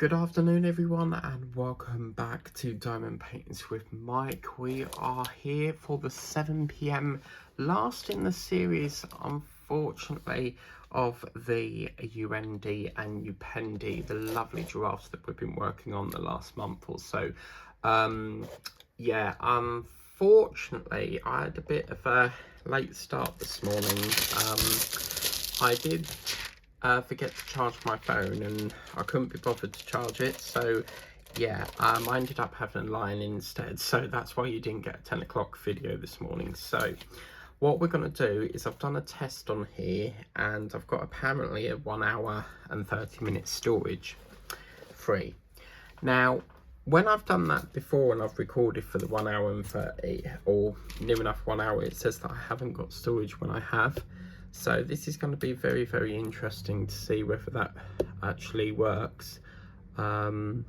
Good afternoon everyone and welcome back to Diamond Paintings with Mike. We are here for the 7 p.m. last in the series, unfortunately, of the Uendi and Upendi, the lovely giraffes that we've been working on the last month or so. Yeah, unfortunately I had a bit of a late start this morning. I did forget to charge my phone and I couldn't be bothered to charge it, so yeah, I ended up having a line instead, so that's why you didn't get a 10 o'clock video this morning. So what we're going to do is I've done a test on here and I've got apparently a 1 hour and 30 minute storage free. Now when I've done that before and I've recorded for the 1 hour and 30 or near enough 1 hour, it says that I haven't got storage when I have. So this is going to be very, very interesting to see whether that actually works. But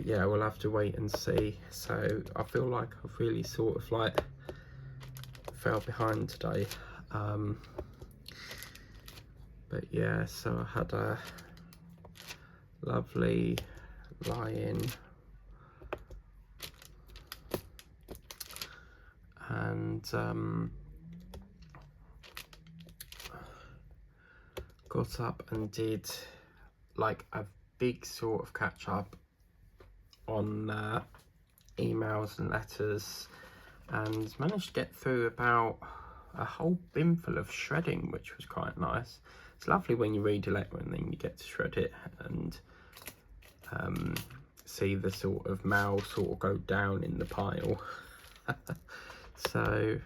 yeah, we'll have to wait and see. So I feel like I've really sort of like fell behind today. But yeah, so I had a lovely lie-in and got up and did like a big sort of catch up on emails and letters and managed to get through about a whole bin full of shredding, which was quite nice. It's lovely when you read a letter and then you get to shred it and see the sort of mail sort of go down in the pile. So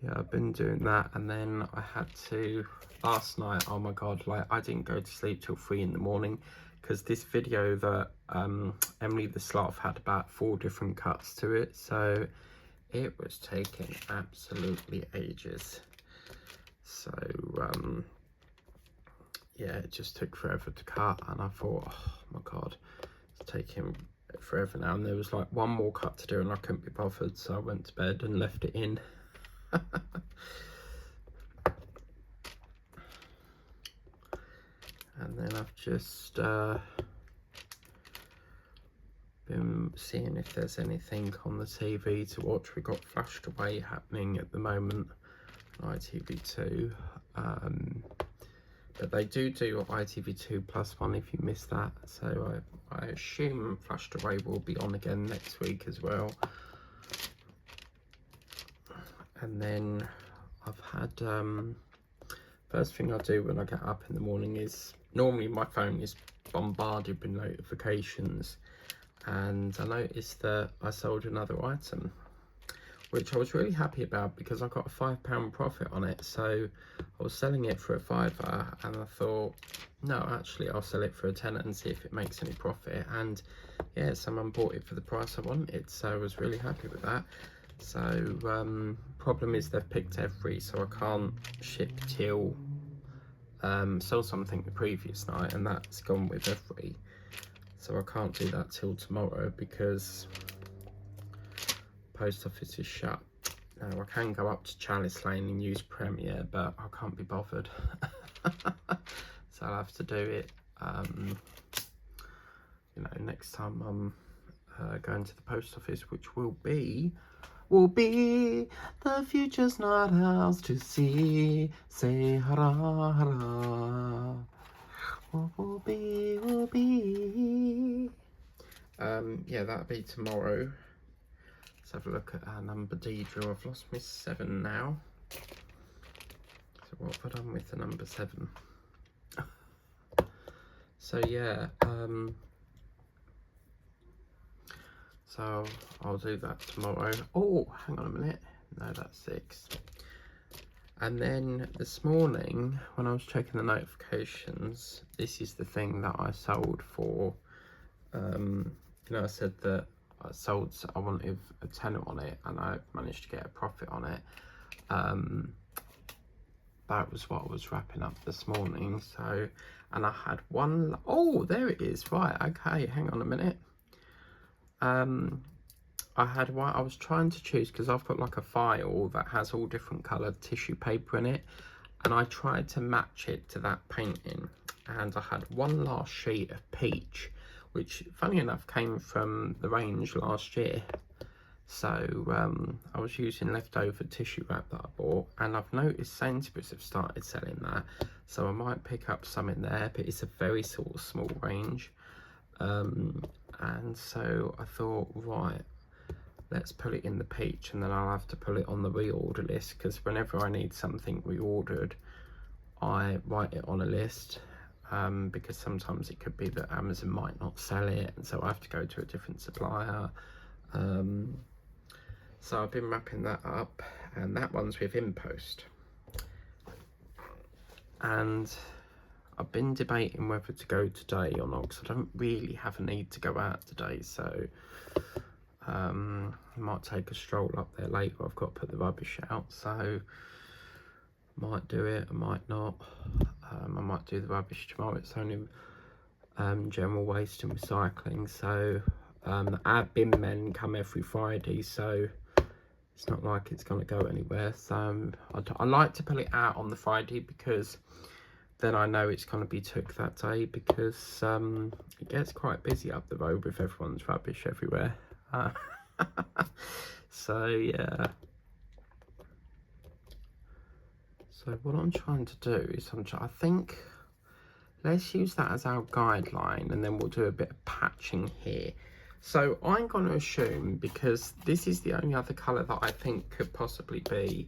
yeah, I've been doing that, and then I had to last night, oh my god, like I didn't go to sleep till 3 in the morning because this video that Emily the Sloth had about 4 different cuts to it, so it was taking absolutely ages. So yeah, it just took forever to cut and I thought, oh my god, it's taking forever now, and there was like 1 more cut to do and I couldn't be bothered, so I went to bed and left it in. And then I've just been seeing if there's anything on the TV to watch. We've got Flushed Away happening at the moment on ITV2, but they do ITV2 plus one if you miss that, so I assume Flushed Away will be on again next week as well. And then I've had first thing I do when I get up in the morning is, normally my phone is bombarded with notifications, and I noticed that I sold another item, which I was really happy about because I got a £5 profit on it. So I was selling it for a £5 and I thought, no, actually I'll sell it for a tenner and see if it makes any profit. And yeah, someone bought it for the price I wanted, so I was really happy with that. So problem is they've picked every, so I can't ship till sell something the previous night, and that's gone with every, so I can't do that till tomorrow because post office is shut. Now I can go up to Chalice Lane and use Premiere, but I can't be bothered. So I'll have to do it you know, next time I'm going to the post office, which will be the future's not ours to see. Say hurrah, hurrah. Will be. Yeah, that'll be tomorrow. Let's have a look at our number D drill. I've lost my 7 now. So what have I done with the number 7? So yeah, so I'll do that tomorrow. Oh, hang on a minute. No, that's 6. And then this morning, when I was checking the notifications, this is the thing that I sold for. You know, I said that I wanted a tenner on it, and I managed to get a profit on it. That was what I was wrapping up this morning. So, and I had one. Oh, there it is. Right. Okay. Hang on a minute. I had one. I was trying to choose because I've got like a file that has all different coloured tissue paper in it, and I tried to match it to that painting, and I had one last sheet of peach, which funny enough came from the range last year. So I was using leftover tissue wrap that I bought, and I've noticed Sainsbury's have started selling that, so I might pick up some in there, but it's a very sort of small range. And so I thought, right, let's put it in the peach, and then I'll have to put it on the reorder list, because whenever I need something reordered, I write it on a list, because sometimes it could be that Amazon might not sell it, and so I have to go to a different supplier. So I've been wrapping that up, and that one's with InPost. And I've been debating whether to go today or not, because I don't really have a need to go out today, so I might take a stroll up there later. I've got to put the rubbish out, so might do it, I might not. I might do the rubbish tomorrow. It's only general waste and recycling, so our bin men come every Friday, so it's not like it's going to go anywhere. So I like to put it out on the Friday, because then I know it's going to be took that day, because it gets quite busy up the road with everyone's rubbish everywhere. So yeah. So what I'm trying to do is I think let's use that as our guideline, and then we'll do a bit of patching here. So I'm going to assume, because this is the only other colour that I think could possibly be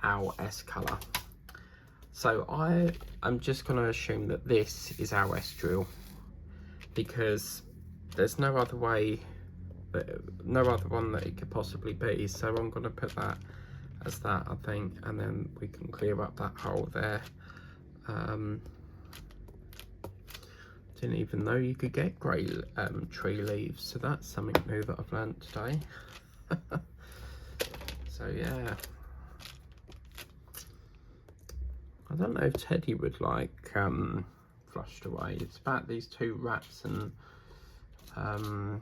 our S colour. So I'm just going to assume that this is our S drill, because there's no other way, no other one that it could possibly be. So I'm going to put that as that, I think, and then we can clear up that hole there. Didn't even know you could get grey tree leaves, so that's something new that I've learned today. So yeah, I don't know if Teddy would like flushed away. It's about these two wraps, and I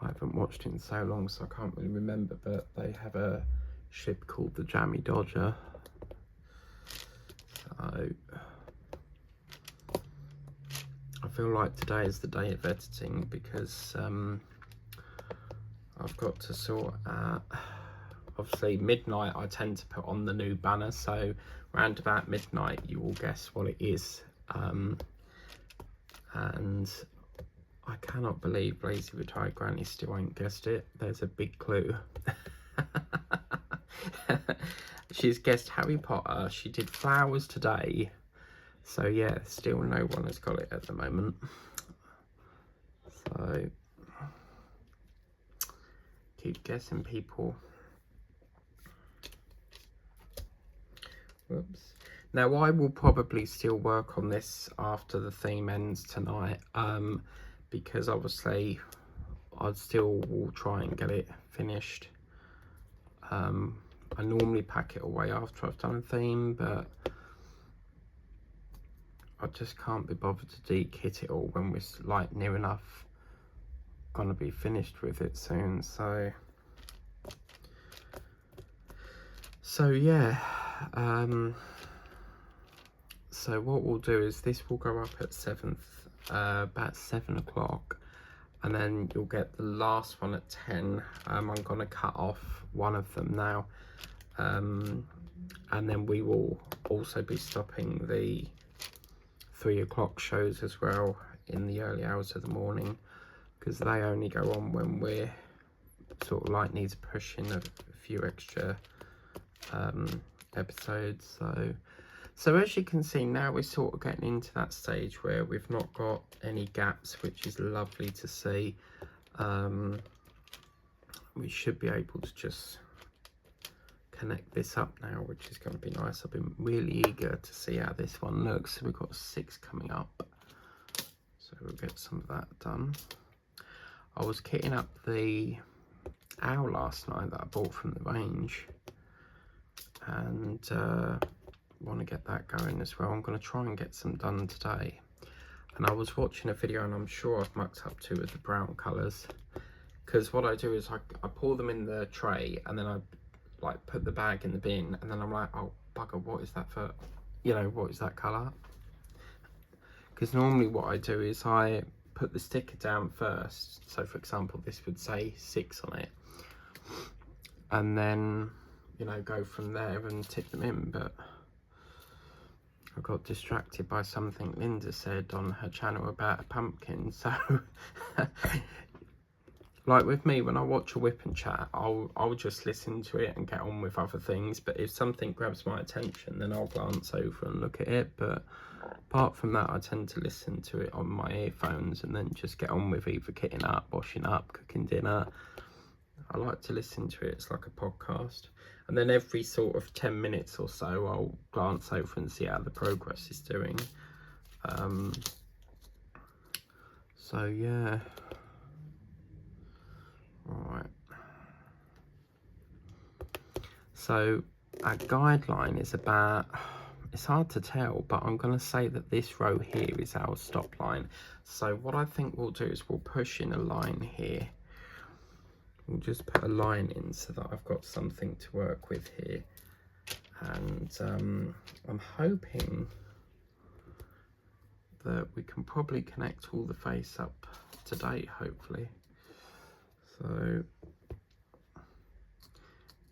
haven't watched it in so long, so I can't really remember, but they have a ship called the Jammy Dodger. So I feel like today is the day of editing, because I've got to sort out, obviously midnight I tend to put on the new banner, so round about midnight you will guess what it is. And I cannot believe Lazy Retired Granny still ain't guessed it. There's a big clue. She's guessed Harry Potter. She did flowers today. So yeah, still no one has got it at the moment. So keep guessing, people. Whoops. Now I will probably still work on this after the theme ends tonight, because obviously I still will try and get it finished. I normally pack it away after I've done a theme, but I just can't be bothered to de-kit it all when we're like near enough gonna be finished with it soon. So yeah, so what we'll do is this will go up at about 7 o'clock, and then you'll get the last one at 10. I'm gonna cut off one of them now, and then we will also be stopping the 3 o'clock shows as well in the early hours of the morning, because they only go on when we're sort of like need to push in a few extra episodes. So as you can see, now we're sort of getting into that stage where we've not got any gaps, which is lovely to see. We should be able to just connect this up now, which is going to be nice. I've been really eager to see how this one looks. So we've got 6 coming up, so we'll get some of that done. I was kitting up the owl last night that I bought from the range, and want to get that going as well. I'm going to try and get some done today. And I was watching a video, and I'm sure I've mucked up 2 of the brown colours, because what I do is I pour them in the tray, and then I like put the bag in the bin, and then I'm like, oh bugger, what is that for, you know, what is that colour? because normally what I do is I put the sticker down first. So for example, this would say 6 on it, and then, you know, go from there and tick them in. But I got distracted by something Linda said on her channel about a pumpkin. So like with me, when I watch a whip and chat, I'll just listen to it and get on with other things. But if something grabs my attention, then I'll glance over and look at it. But apart from that, I tend to listen to it on my earphones and then just get on with either kitting up, washing up, cooking dinner. I like to listen to it. It's like a podcast. And then every sort of 10 minutes or so, I'll glance over and see how the progress is doing. So yeah. Right. So our guideline is about, it's hard to tell, but I'm going to say that this row here is our stop line. So what I think we'll do is we'll push in a line here. We'll just put a line in so that I've got something to work with here. And I'm hoping that we can probably connect all the face up to date, hopefully. So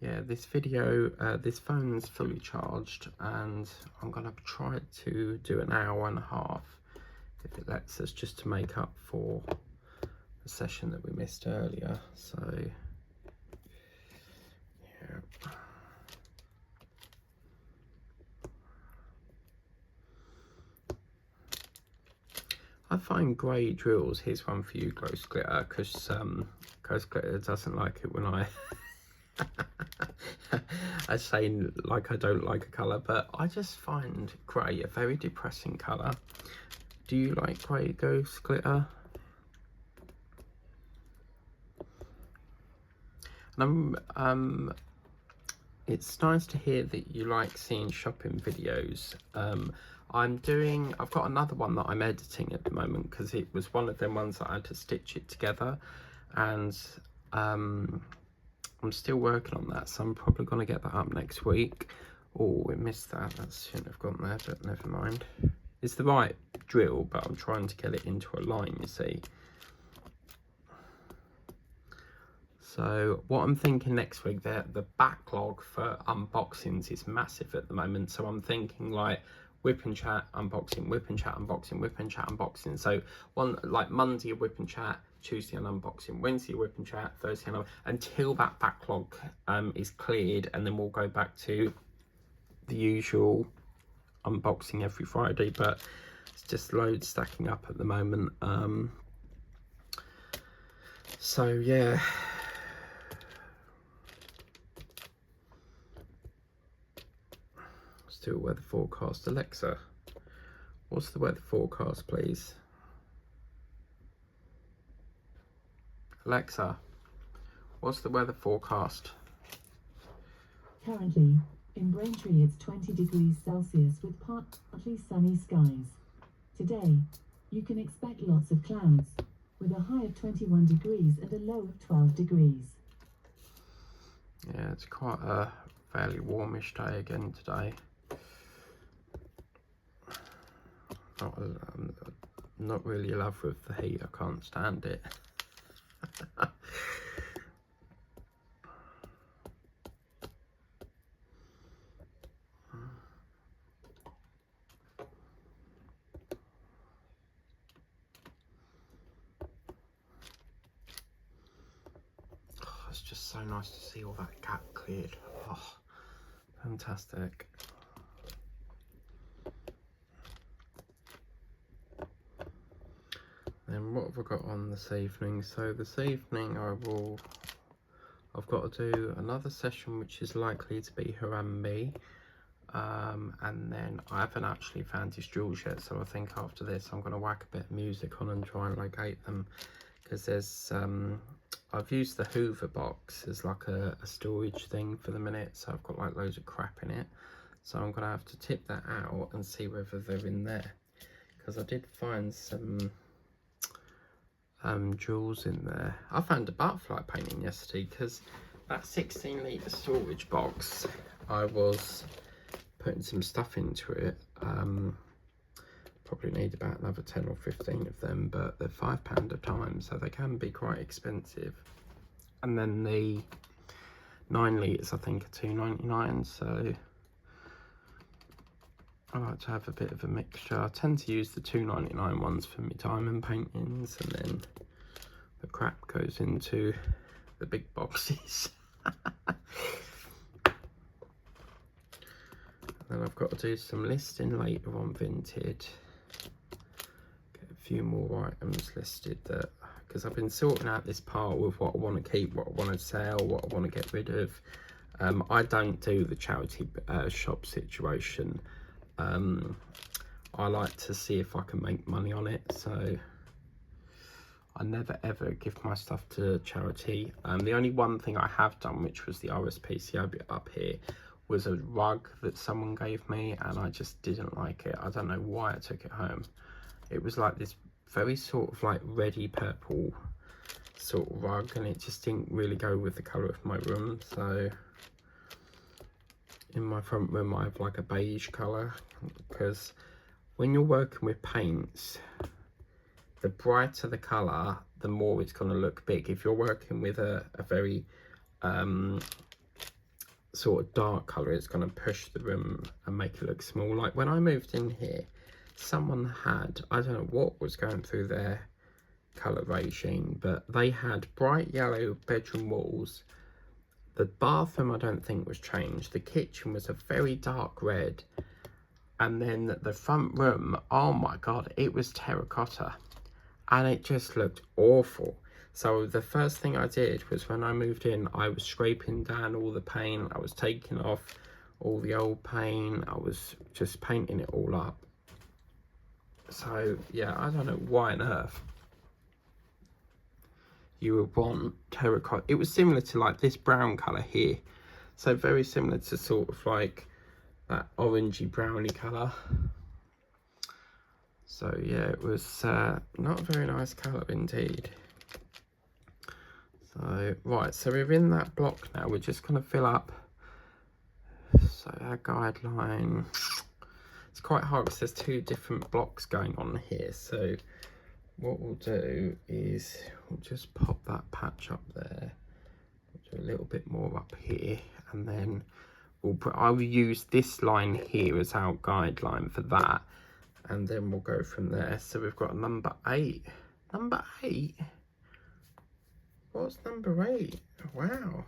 yeah, this video, this phone's fully charged, and I'm gonna try to do an hour and a half if it lets us, just to make up for the session that we missed earlier. So yeah. I find grey drills, here's one for you, Ghost Glitter, because Ghost Glitter doesn't like it when I I say like I don't like a colour, but I just find grey a very depressing colour. Do you like grey, Ghost Glitter? And it's nice to hear that you like seeing shopping videos. I've got another one that I'm editing at the moment, because it was one of them ones that I had to stitch it together, and I'm still working on that, so I'm probably going to get that up next week. Oh, we missed that. That shouldn't have gone there, but never mind. It's the right drill, but I'm trying to get it into a line, you see. So what I'm thinking next week, the backlog for unboxings is massive at the moment. So I'm thinking like whip and chat unboxing, whip and chat unboxing, whip and chat unboxing. So one like Monday a whip and chat, Tuesday an unboxing, Wednesday a whip and chat, Thursday until that backlog is cleared, and then we'll go back to the usual unboxing every Friday. But it's just loads stacking up at the moment. So yeah. Do a weather forecast. Alexa, what's the weather forecast, please? Alexa, what's the weather forecast? Currently, in Braintree it's 20 degrees Celsius with partly sunny skies. Today, you can expect lots of clouds, with a high of 21 degrees and a low of 12 degrees. Yeah, it's quite a fairly warmish day again today. I'm not really in love with the heat, I can't stand it. Oh, it's just so nice to see all that gap cleared. Oh, fantastic. Then what have I got on this evening? So this evening I've got to do another session which is likely to be her and me, and then I haven't actually found his jewels yet, so I think after this I'm going to whack a bit of music on and try and locate them, because there's I've used the Hoover box as like a storage thing for the minute, so I've got like loads of crap in it, so I'm going to have to tip that out and see whether they're in there, because I did find some jewels in there. I found a butterfly painting yesterday, because that 16-litre storage box, I was putting some stuff into it, probably need about another 10 or 15 of them, but they're £5 a time, so they can be quite expensive. And then the 9 litres I think are £2.99, so I like to have a bit of a mixture. I tend to use the £2.99 ones for my diamond paintings, and then the crap goes into the big boxes. And then I've got to do some listing later on Vinted. Get a few more items listed, that because I've been sorting out this part with what I want to keep, what I want to sell, what I want to get rid of. I don't do the charity shop situation. I like to see if I can make money on it, so I never ever give my stuff to charity. The only one thing I have done, which was the RSPCA bit up here, was a rug that someone gave me, and I just didn't like it. I don't know why I took it home. It was like this very sort of like reddy purple sort of rug, and it just didn't really go with the colour of my room. So in my front room I have like a beige colour, because when you're working with paints, the brighter the colour, the more it's going to look big. If you're working with a very sort of dark colour, it's going to push the room and make it look small. Like when I moved in here, someone had, I don't know what was going through their colour regime, but they had bright yellow bedroom walls. The bathroom I don't think was changed. The kitchen was a very dark red, and then the front room, oh my god, it was terracotta, and it just looked awful. So the first thing I did was, when I moved in, I was scraping down all the paint, I was taking off all the old paint, I was just painting it all up. So yeah, I don't know why on earth you would want terracotta. It was similar to like this brown colour here, so very similar to sort of like that orangey browny colour. So yeah, it was not a very nice colour indeed. So right, so we're in that block now. We're just going to fill up, so our guideline, it's quite hard because there's two different blocks going on here. So what we'll do is we'll just pop that patch up there, we'll do a little bit more up here, and then we'll put, I will use this line here as our guideline for that, and then we'll go from there. So we've got number 8. Number 8? What's number 8? Wow.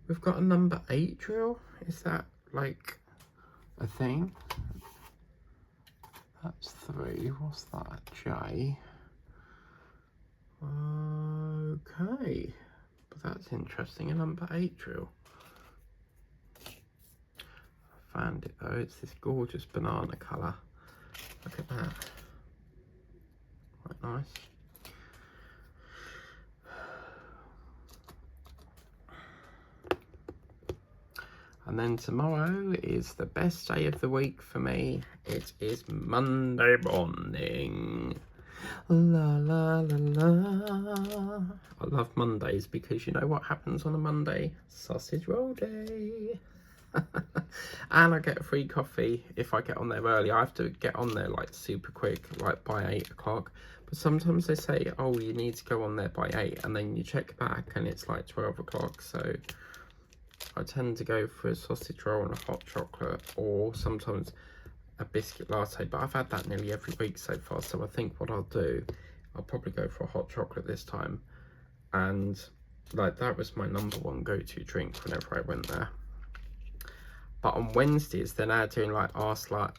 We've got a number 8 drill? Is that like a thing? That's 3. What's that? J. Okay. But that's interesting. A number 8 drill. I found it though. It's this gorgeous banana colour. Look at that. Quite nice. And then tomorrow is the best day of the week for me. It is Monday morning. La la la la. I love Mondays because you know what happens on a Monday? Sausage roll day. And I get a free coffee if I get on there early. I have to get on there like super quick, like by 8 o'clock. But sometimes they say, oh, you need to go on there by 8, and then you check back and it's like 12 o'clock. So I tend to go for a sausage roll and a hot chocolate, or sometimes a biscuit latte, but I've had that nearly every week so far. So I think what I'll do, I'll probably go for a hot chocolate this time. And like that was my number 1 go-to drink whenever I went there. But on Wednesdays, they're now doing like that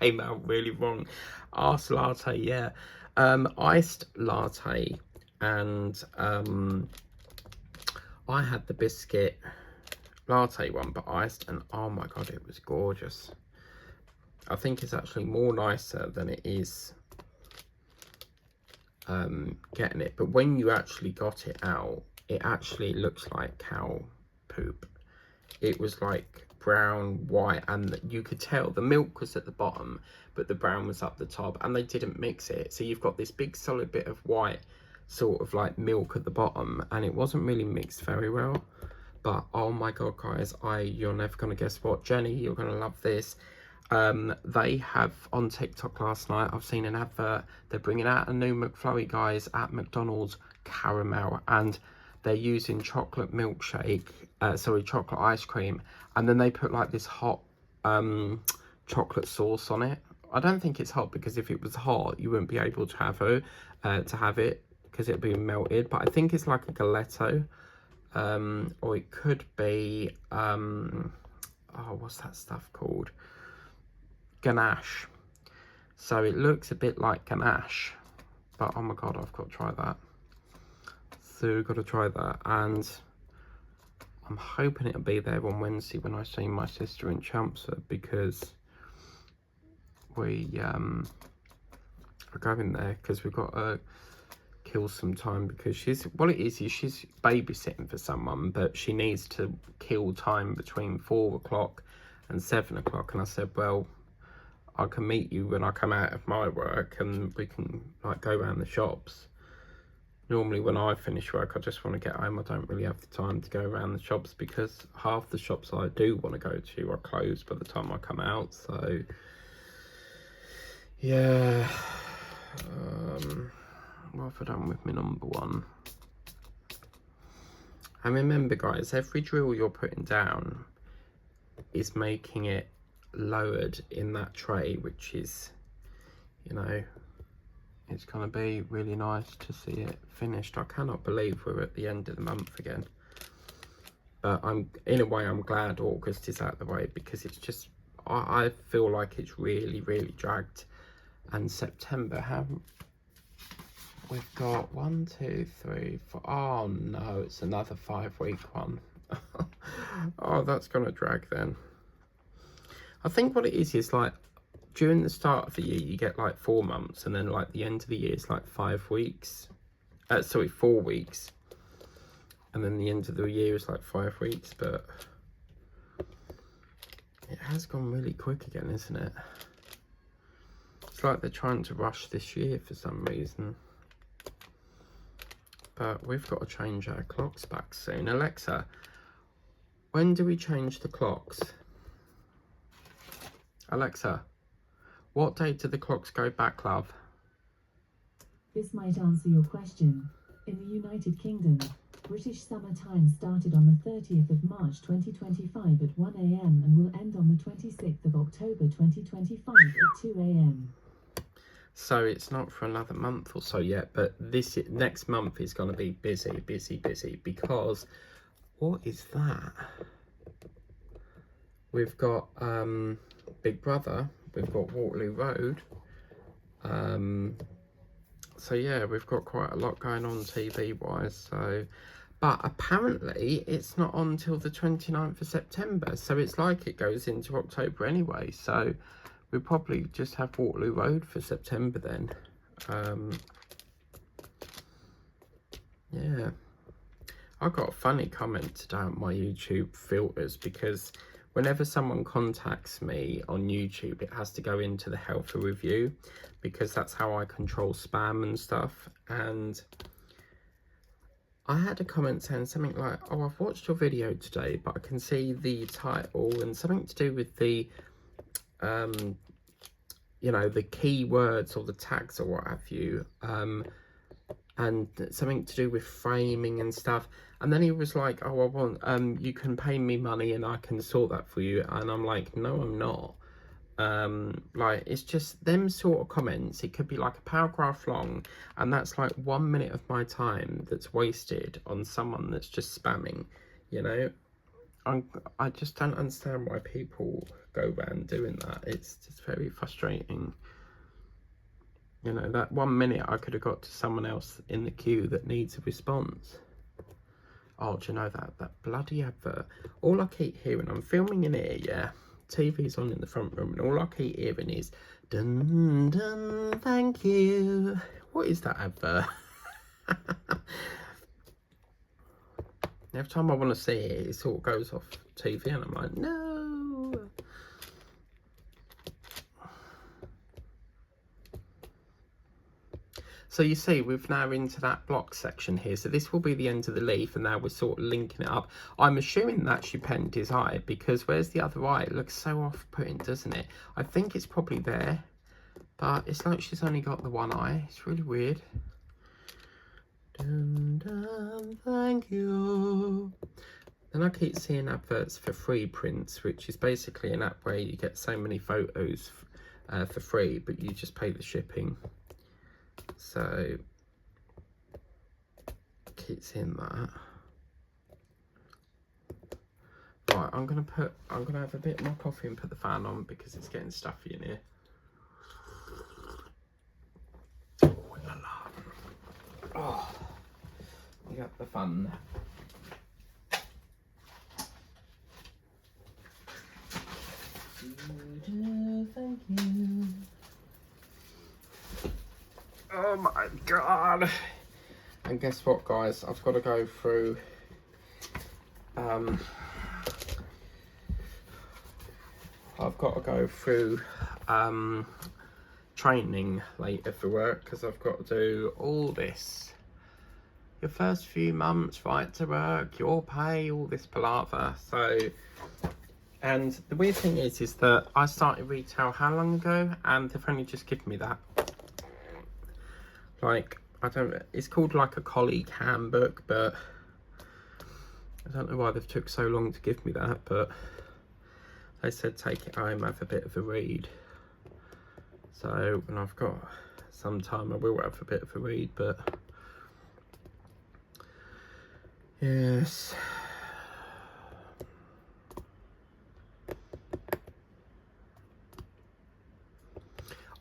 came out really wrong. Arse latte, yeah. Iced latte, and I had the biscuit latte one, but iced, and oh my god, it was gorgeous. I think it's actually more nicer than it is getting it. But when you actually got it out, it actually looks like cow poop. It was like brown, white, and you could tell the milk was at the bottom, but the brown was up the top, and they didn't mix it. So you've got this big solid bit of white, sort of like milk at the bottom, and it wasn't really mixed very well. But oh my god, guys, you're never gonna guess what. Jenny, you're gonna love this. They have on TikTok last night, I've seen an advert, they're bringing out a new McFlurry, guys, at McDonald's caramel, and they're using chocolate milkshake, chocolate ice cream, and then they put like this hot chocolate sauce on it. I don't think it's hot, because if it was hot you wouldn't be able to have it because it'd be melted, but I think it's like a gelato, or it could be what's that stuff called? Ganache. So it looks a bit like ganache, but oh my god, I've got to try that. So we've got to try that, and I'm hoping it'll be there on Wednesday when I see my sister in Chelmsford, because we are going there because we've got to kill some time, because she's babysitting for someone, but she needs to kill time between 4 o'clock and 7 o'clock, and I said, well, I can meet you when I come out of my work and we can like go around the shops. Normally when I finish work I just want to get home. I don't really have the time to go around the shops, because half the shops I do want to go to are closed by the time I come out. So yeah, what have I done with my number one? And remember, guys, every drill you're putting down is making it lowered in that tray, which is, you know, it's going to be really nice to see it finished. I cannot believe we're at the end of the month again, but in a way I'm glad August is out of the way, because it's just, I feel like it's really dragged. And September, we've got 1, 2, 3, 4. Oh no, it's another 5-week one. Oh, that's gonna drag then. I think what it is like, during the start of the year you get like 4 months, and then like the end of the year is like 5 weeks. 4 weeks, and then the end of the year is like 5 weeks. But it has gone really quick again, isn't it? It's like they're trying to rush this year for some reason. But we've got to change our clocks back soon. Alexa, when do we change the clocks? Alexa, what date do the clocks go back, love? This might answer your question. In the United Kingdom, British summer time started on the 30th of March 2025 at 1 AM and will end on the 26th of October 2025 at 2 AM. So it's not for another month or so yet, but this next month is going to be busy, because what is that? We've got Big Brother, we've got Waterloo Road. So yeah, we've got quite a lot going on TV wise. So, but apparently it's not on until the 29th of September. So it's like it goes into October anyway. So we'll probably just have Waterloo Road for September then. Yeah. I got a funny comment today on my YouTube filters, because whenever someone contacts me on YouTube, it has to go into the healthy review, because that's how I control spam and stuff. And I had a comment saying something like, oh, I've watched your video today, but I can see the title and something to do with the you know, the keywords or the tags or what have you, and something to do with framing and stuff. And then he was like, oh, I want, you can pay me money and I can sort that for you. And I'm like, no, I'm not. Like, it's just them sort of comments. It could be like a paragraph long, and that's like 1 minute of my time that's wasted on someone that's just spamming, you know. I just don't understand why people go around doing that. It's just very frustrating. You know, that 1 minute I could have got to someone else in the queue that needs a response. Oh, do you know that bloody advert? All I keep hearing, I'm filming in here, yeah. TV's on in the front room, and all I keep hearing is dun dun, thank you. What is that advert? Every time I want to see it, it sort of goes off TV, and I'm like, no. So you see, we've now into that block section here. So this will be the end of the leaf, and now we're sort of linking it up. I'm assuming that's Upendi's eye, because where's the other eye? It looks so off-putting, doesn't it? I think it's probably there, but it's like she's only got the one eye. It's really weird. Dun, dun, thank you. And I keep seeing adverts for free prints, which is basically an app where you get so many photos for free, but you just pay the shipping. So keep seeing that. Right, I'm gonna have a bit more coffee and put the fan on because it's getting stuffy in here. Oh, you got the fun. Thank you. Oh my god. And guess what, guys? I've got to go through training later for work, because I've got to do all this. Your first few months, right to work, your pay, all this palaver. So, and the weird thing is that I started retail how long ago, and they've only just given me that. Like, I don't, it's called like a colleague handbook, but I don't know why they've took so long to give me that, but they said take it home, have a bit of a read. So when I've got some time, I will have a bit of a read, but yes.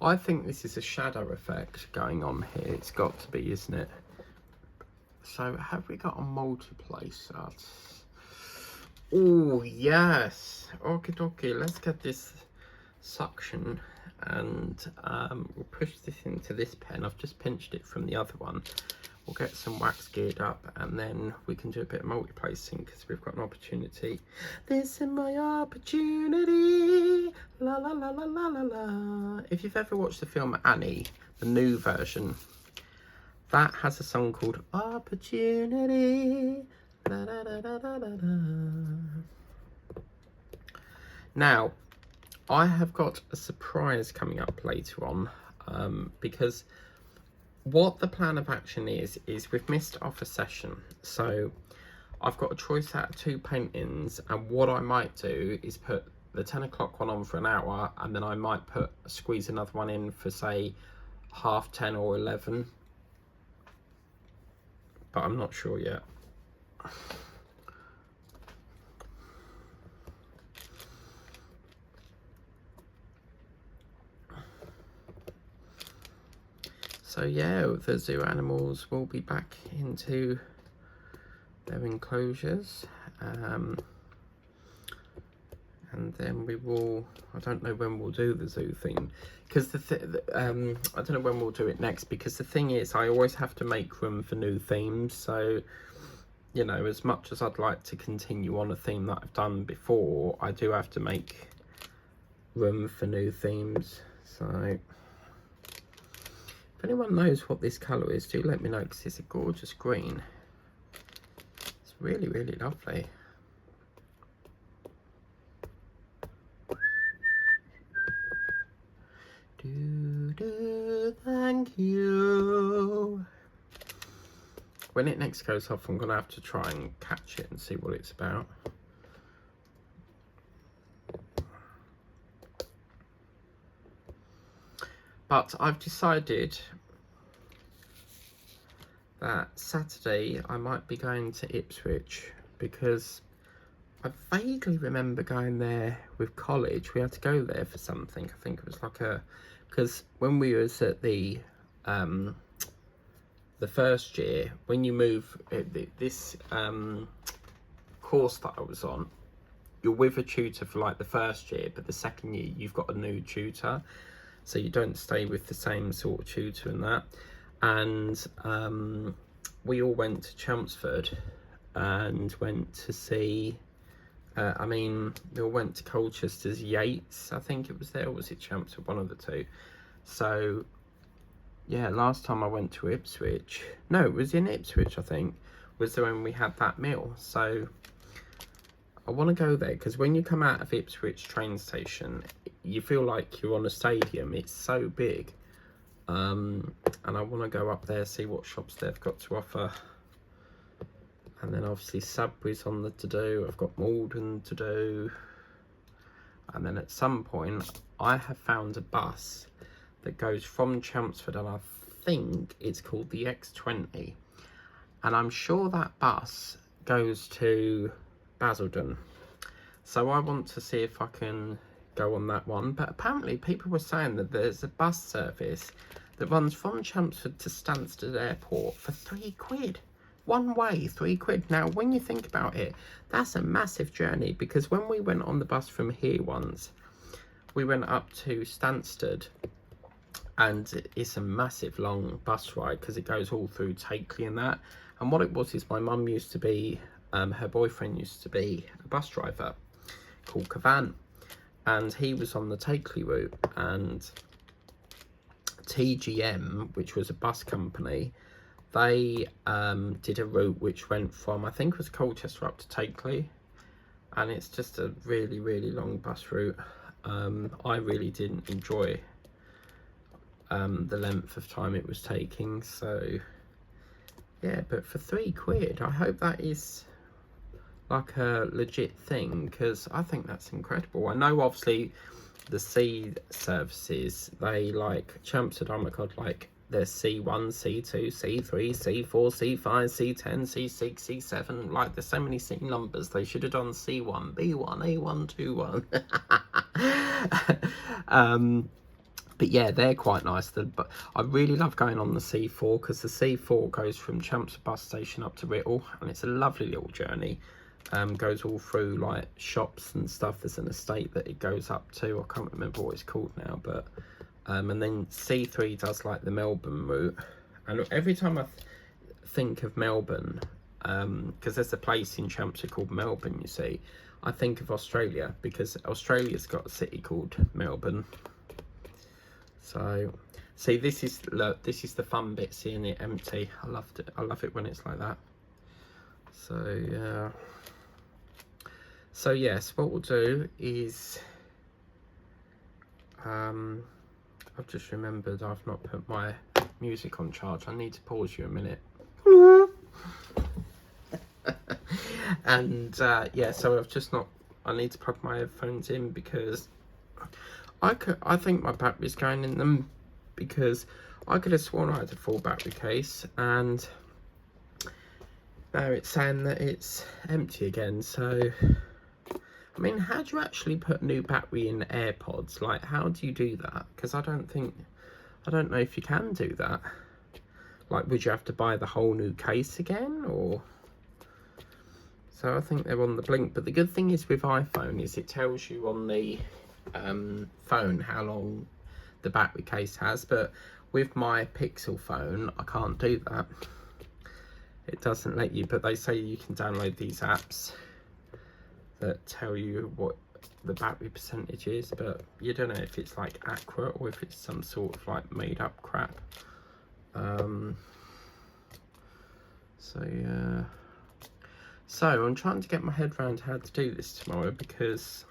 I think this is a shadow effect going on here. It's got to be, isn't it? So have we got a multiplacer? Oh yes. Okie dokie. Let's get this suction, and we'll push this into this pen. I've just pinched it from the other one. We'll get some wax geared up, and then we can do a bit of multi-placing because we've got an opportunity. This is my opportunity. La la la la la la la. If you've ever watched the film Annie, the new version, that has a song called Opportunity. La, la, la, la, la, la, la. Now, I have got a surprise coming up later on, because what the plan of action is we've missed off a session. So I've got a choice out of 2 paintings, and what I might do is put the 10 o'clock one on for an hour, and then I might squeeze another one in for say 10:30 or 11, but I'm not sure yet. So yeah, the zoo animals will be back into their enclosures, and then we will, I don't know when we'll do the zoo theme, because I don't know when we'll do it next, because the thing is I always have to make room for new themes. So, you know, as much as I'd like to continue on a theme that I've done before, I do have to make room for new themes. So if anyone knows what this colour is, do let me know, because it's a gorgeous green. It's really, really lovely. Thank you. When it next goes off, I'm going to have to try and catch it and see what it's about. But I've decided that Saturday I might be going to Ipswich, because I vaguely remember going there with college. We had to go there for something. I think it was like because when we was at the first year, when you move this course that I was on, you're with a tutor for like the first year, but the second year you've got a new tutor, so you don't stay with the same sort of tutor and that. And we all went to Chelmsford and went to see we all went to Colchester's Yates, I think it was there, or was it Chelmsford, one of the two. So yeah, last time I went to Ipswich, no, it was in Ipswich, I think, was when we had that meal. So I want to go there, because when you come out of Ipswich train station, you feel like you're on a stadium. It's so big. And I want to go up there, see what shops they've got to offer. And then obviously Subway's on the to-do. I've got Malden to do. And then at some point, I have found a bus that goes from Chelmsford, and I think it's called the X20. And I'm sure that bus goes to Basildon. So I want to see if I can go on that one. But apparently people were saying that there's a bus service that runs from Chelmsford to Stansted Airport for £3. One way, £3. Now, when you think about it, that's a massive journey, because when we went on the bus from here once, we went up to Stansted, and it's a massive long bus ride because it goes all through Takeley and that. And what it was is my mum used to be, her boyfriend used to be a bus driver called Cavan, and he was on the Takeley route, and TGM, which was a bus company, they did a route which went from, I think it was Colchester up to Takeley, and it's just a really, really long bus route. I really didn't enjoy the length of time it was taking, so yeah, but for £3, I hope that is like a legit thing, because I think that's incredible. I know obviously the sea services, they like Chelmsford, oh my god, like there's C1, C2, C3, C4, C5, C10, C6, C7, like there's so many C numbers. They should have done C1, B1, A1, 2, 1. But yeah, they're quite nice. But I really love going on the C4, because the C4 goes from Chelmsford bus station up to Whittle, and it's a lovely little journey. Goes all through like shops and stuff. There's an estate that it goes up to. I can't remember what it's called now, but and then C3 does like the Melbourne route. And every time I think of Melbourne, because there's a place in Chelmsford called Melbourne, you see, I think of Australia, because Australia's got a city called Melbourne. So, see, this is, look, this is the fun bit, seeing it empty. I loved it. I love it when it's like that. So, yeah. So, yes, what we'll do is, I've just remembered I've not put my music on charge. I need to pause you a minute. And, yeah, so I've just not, I need to plug my headphones in, because I think my battery's going in them, because I could have sworn I had a full battery case, and now it's saying that it's empty again. So, I mean, how do you actually put a new battery in AirPods? Like, how do you do that? Because I don't know if you can do that. Like, would you have to buy the whole new case again, or? So I think they're on the blink. But the good thing is with iPhone is it tells you on the phone how long the battery case has, but with my Pixel phone I can't do that. It doesn't let you, but they say you can download these apps that tell you what the battery percentage is, but you don't know if it's like accurate or if it's some sort of like made up crap. So yeah, so I'm trying to get my head around how to do this tomorrow, because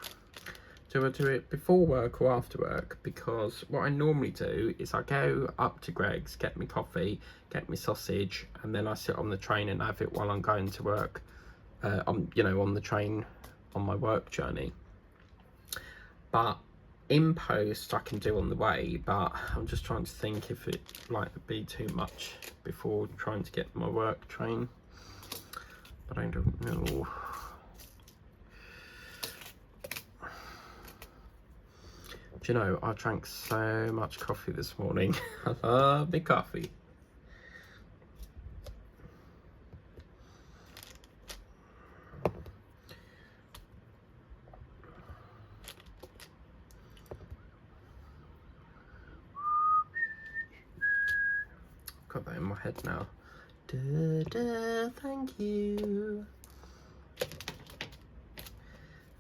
do I do it before work or after work? Because what I normally do is I go up to Greg's, get me coffee, get me sausage, and then I sit on the train and have it while I'm going to work, on the train on my work journey. But in post I can do on the way, but I'm just trying to think if it like would be too much before trying to get my work train. But I don't know. Do you know, I drank so much coffee this morning. I love my coffee. Got that in my head now. Da, da, thank you.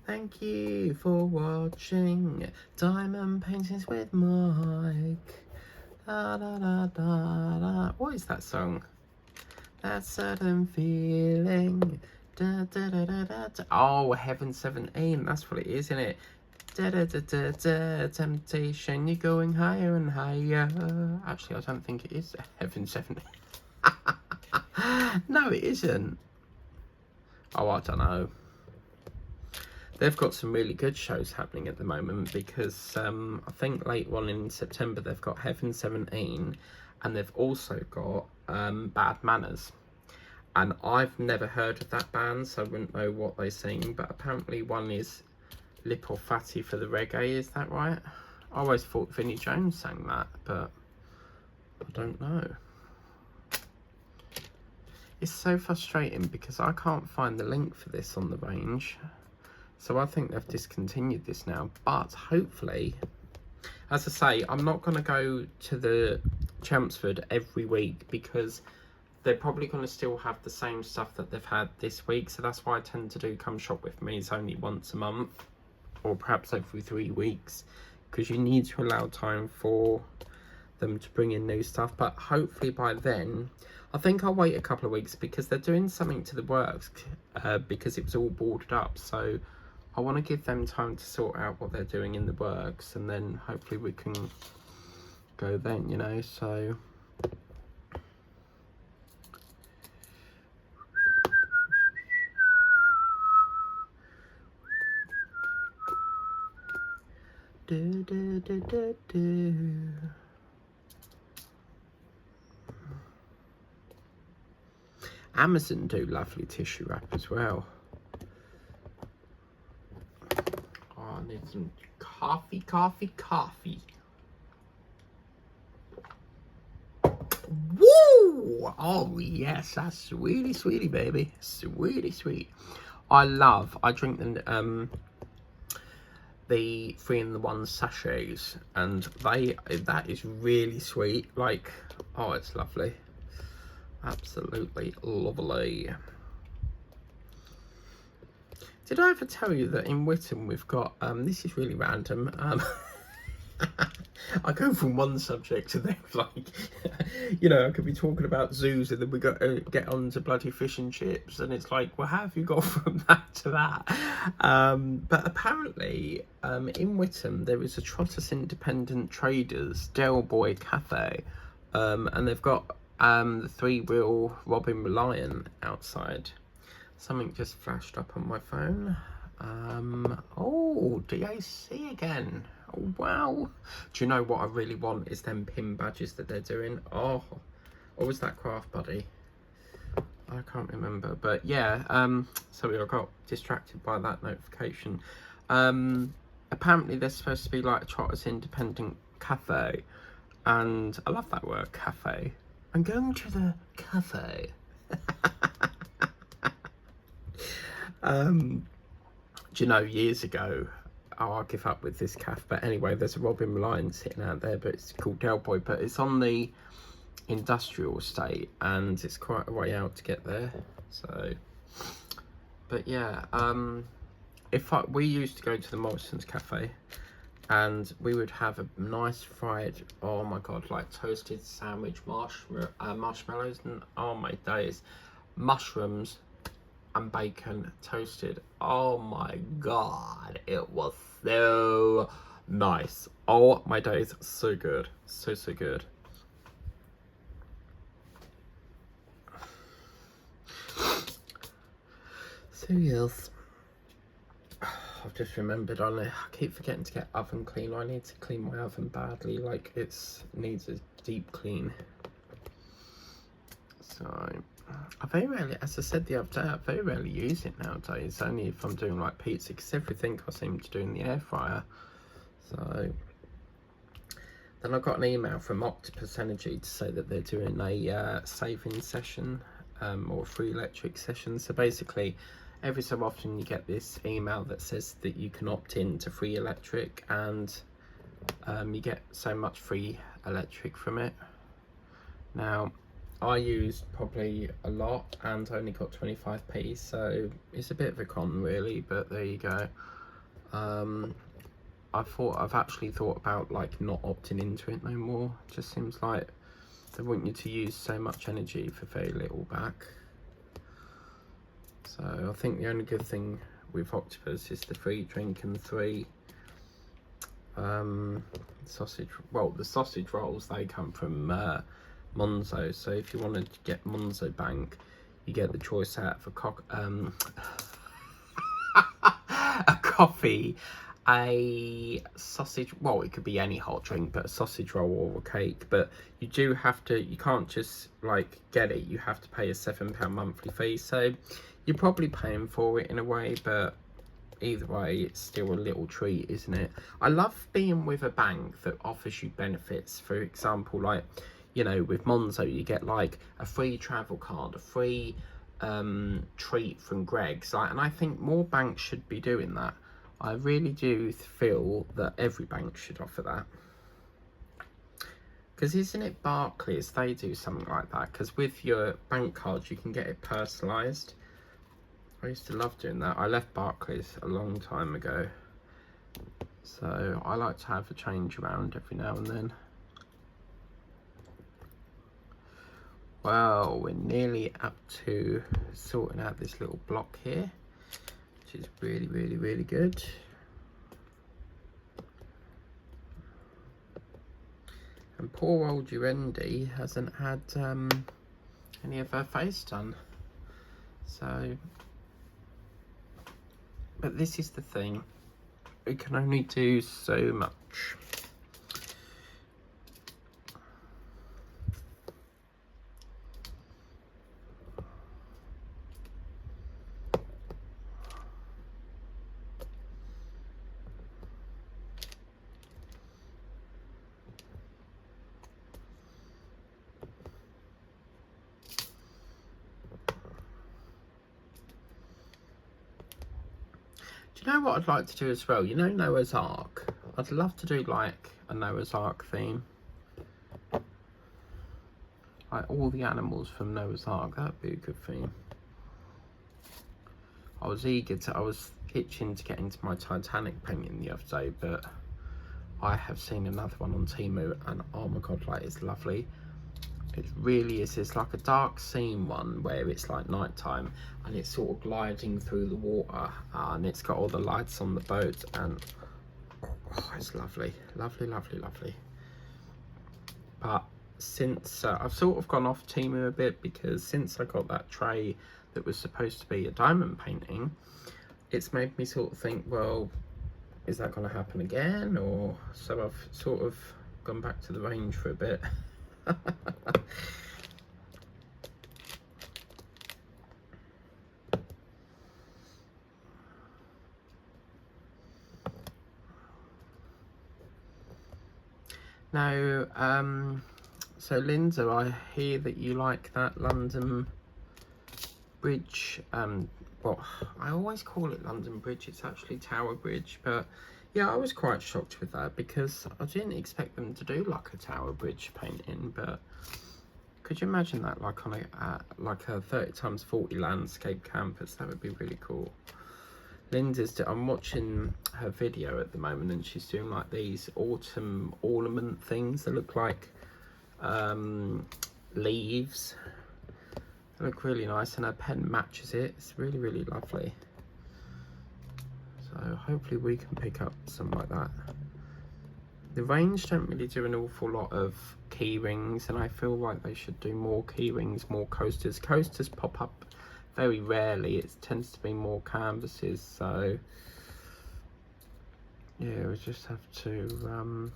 Thank you for watching Diamond Paintings with Mike. Da, da, da, da, da. What is that song? That certain feeling. Da, da, da, da, da, da. Oh, Heaven 17. That's what it is, isn't it? Da, da, da, da, da. Temptation, you're going higher and higher. Actually, I don't think it is Heaven 17. No, it isn't. Oh, I don't know. They've got some really good shows happening at the moment because I think late on in September they've got Heaven 17 and they've also got Bad Manners. And I've never heard of that band, so I wouldn't know what they sing, but apparently one is Lip or Fatty for the reggae, is that right? I always thought Vinnie Jones sang that, but I don't know. It's so frustrating because I can't find the link for this on the range. So I think they've discontinued this now, but hopefully, as I say, I'm not going to go to the Chelmsford every week because they're probably going to still have the same stuff that they've had this week. So that's why I tend to do Come Shop With Me is only once a month or perhaps every 3 weeks because you need to allow time for them to bring in new stuff. But hopefully by then, I think I'll wait a couple of weeks because they're doing something to the works because it was all boarded up. So I want to give them time to sort out what they're doing in the works and then hopefully we can go then, you know, so. Do, do, do, do, do. Amazon do lovely tissue wrap as well. Oh, I need some coffee. Woo! Oh yes, that's sweetie baby, sweet. I drink the 3-in-1 sachets, and that is really sweet. Like, oh, it's lovely, absolutely lovely. Did I ever tell you that in Witham we've got this is really random, I go from one subject to the next, like, you know, I could be talking about zoos and then we got to get on to bloody fish and chips, and it's like, well, how have you got from that to that? But apparently, in Witham, there is a Trotter's Independent Traders Del Boy Cafe, and they've got the 3-wheel Robin Reliant outside. Something just flashed up on my phone. Oh, DAC again. Oh, wow. Do you know what I really want is them pin badges that they're doing? Oh, or was that Craft Buddy? I can't remember. But yeah, sorry, I got distracted by that notification. Apparently there's supposed to be like a Trotter's Independent Cafe. And I love that word, cafe. I'm going to the cafe. Do you know, years ago, oh, I'll give up with this cafe, but anyway, there's a Robin Reliant sitting out there, but it's called Del Boy, but it's on the industrial estate, and it's quite a way out to get there, so, but yeah, we used to go to the Morrison's Cafe, and we would have a nice fried, oh my god, like toasted sandwich marshmallows, and oh my days, mushrooms, and bacon toasted. Oh my god, it was so nice. Oh my days, so good, so good. So yes, I've just remembered I keep forgetting to get oven clean. I need to clean my oven badly, like it needs a deep clean. So I very rarely, as I said the other day, I very rarely use it nowadays, only if I'm doing like pizza, because everything I seem to do in the air fryer. So then I got an email from Octopus Energy to say that they're doing a saving session, or free electric session. So basically every so often you get this email that says that you can opt in to free electric, and you get so much free electric from it. Now I used probably a lot and only got 25p, so it's a bit of a con really, but there you go. I've actually thought about like not opting into it no more. It just seems like they want you to use so much energy for very little back. So I think the only good thing with Octopus is the free drink and the free sausage. Well, the sausage rolls, they come from Monzo. So if you wanted to get Monzo Bank, you get the choice out of a coffee, a sausage, well, it could be any hot drink, but a sausage roll or a cake. But you do have to, you can't just like get it, you have to pay a £7 monthly fee. So you're probably paying for it in a way, but either way, it's still a little treat, isn't it? I love being with a bank that offers you benefits. For example, like, you know, with Monzo, you get like a free travel card, a free treat from Greg's. Like, and I think more banks should be doing that. I really do feel that every bank should offer that. Because isn't it Barclays, they do something like that? Because with your bank cards, you can get it personalised. I used to love doing that. I left Barclays a long time ago, so I like to have a change around every now and then. Well, we're nearly up to sorting out this little block here, which is really, really, really good. And poor old Uendi hasn't had any of her face done. So, but this is the thing, we can only do so much. Do you know what I'd like to do as well? You know Noah's Ark? I'd love to do like a Noah's Ark theme. Like all the animals from Noah's Ark, that'd be a good theme. I was itching to get into my Titanic painting the other day, but I have seen another one on Temu and oh my god, like it's lovely. It really is. It's like a dark scene one where it's like nighttime and it's sort of gliding through the water and it's got all the lights on the boat and oh, it's lovely, lovely, lovely, lovely. But since I've sort of gone off Temu a bit, because since I got that tray that was supposed to be a diamond painting, it's made me sort of think, well, is that going to happen again? Or so I've sort of gone back to the range for a bit. Now, so Linda, I hear that you like that London Bridge. Well, I always call it London Bridge, it's actually Tower Bridge, but yeah, I was quite shocked with that because I didn't expect them to do like a Tower Bridge painting. But could you imagine that like on like a 30x40 landscape canvas? That would be really cool. Linda's, I'm watching her video at the moment and she's doing like these autumn ornament things that look like leaves. They look really nice and her pen matches it. It's really, really lovely. So hopefully we can pick up something like that. The range don't really do an awful lot of key rings, and I feel like they should do more key rings, more coasters. Coasters pop up very rarely. It tends to be more canvases, so yeah, we just have to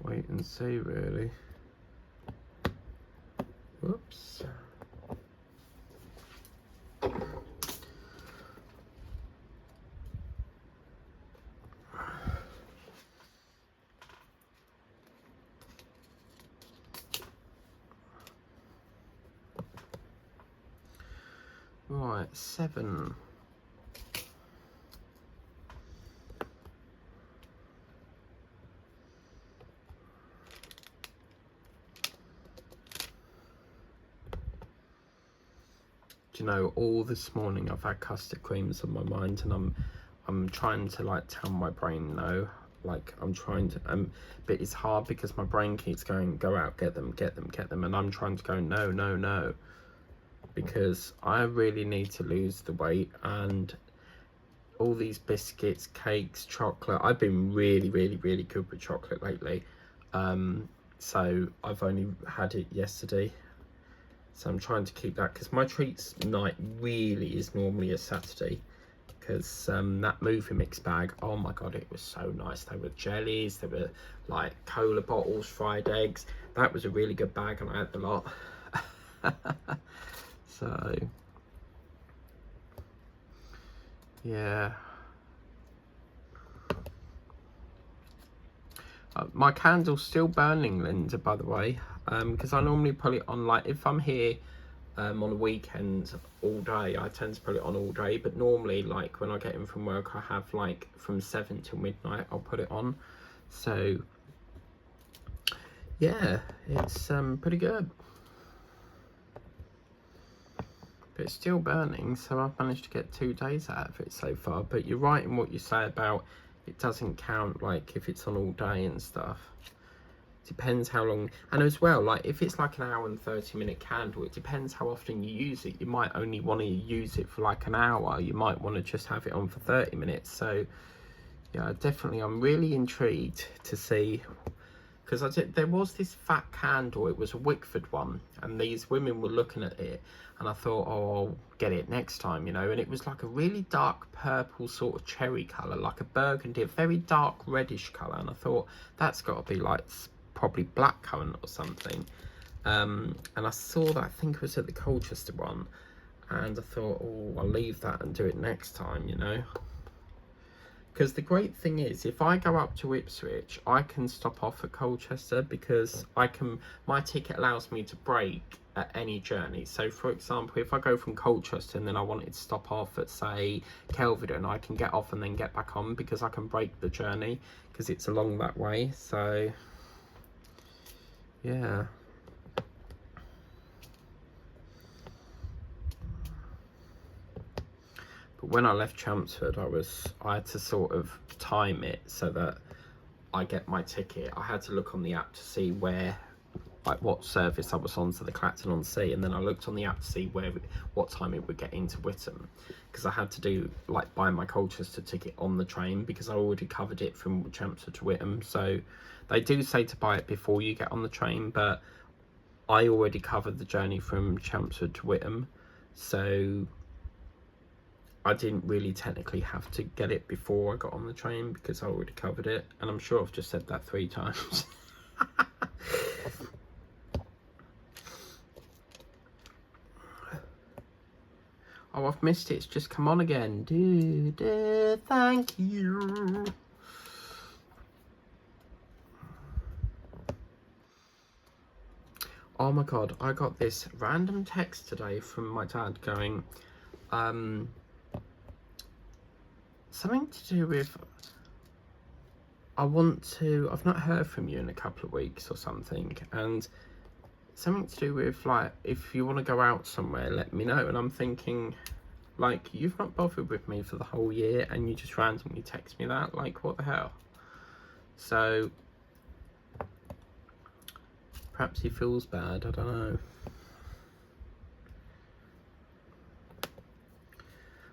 wait and see really. Whoops. Right, 7. Do you know, all this morning I've had custard creams on my mind, and I'm I'm trying to like tell my brain no. Like I'm trying to, but it's hard because my brain keeps going, go out, get them, and I'm trying to go no, no, no, because I really need to lose the weight. And all these biscuits, cakes, chocolate, I've been really good with chocolate lately. So I've only had it yesterday, so I'm trying to keep that, because my treats night really is normally a Saturday, because that movie mix bag, oh my god, it was so nice. There were jellies, there were like cola bottles, fried eggs. That was a really good bag, and I had a lot. So yeah, my candle's still burning, Linda, by the way, because I normally put it on, like if I'm here on a weekend all day, I tend to put it on all day, but normally like when I get in from work, I have like from 7 till midnight I'll put it on. So yeah, it's pretty good, but it's still burning, so I've managed to get 2 days out of it so far. But you're right in what you say about it doesn't count, like if it's on all day and stuff. Depends how long, and as well, like if it's like an hour and 30-minute candle, it depends how often you use it. You might only want to use it for like an hour, you might want to just have it on for 30 minutes. So yeah, definitely I'm really intrigued to see, because there was this fat candle, it was a Wickford one, and these women were looking at it, and I thought, oh, I'll get it next time, you know. And it was like a really dark purple sort of cherry colour, like a burgundy, a very dark reddish colour, and I thought that's got to be like probably blackcurrant or something. And I saw that, I think it was at the Colchester one, and I thought, oh, I'll leave that and do it next time, you know. Because the great thing is, if I go up to Ipswich, I can stop off at Colchester, because my ticket allows me to break at any journey. So for example, if I go from Colchester and then I wanted to stop off at say Kelvedon, I can get off and then get back on, because I can break the journey because it's along that way. So yeah. But when I left Chelmsford, I had to sort of time it so that I get my ticket. I had to look on the app to see where, like what service I was on, so the Clacton-on-Sea, and then I looked on the app to see what time it would get into Whittam, because I had to do like buy my Colchester ticket on the train, because I already covered it from Chelmsford to Whittam. So they do say to buy it before you get on the train, but I already covered the journey from Chelmsford to Whittam, so I didn't really technically have to get it before I got on the train, because I already covered it. And I'm sure I've just said that 3 times. Oh, I've missed it. It's just come on again. Thank you. Oh my god, I got this random text today from my dad going, something to do with, I've not heard from you in a couple of weeks or something, and something to do with like, if you want to go out somewhere, let me know. And I'm thinking, like, you've not bothered with me for the whole year and you just randomly text me that, like, what the hell? So perhaps he feels bad, I don't know.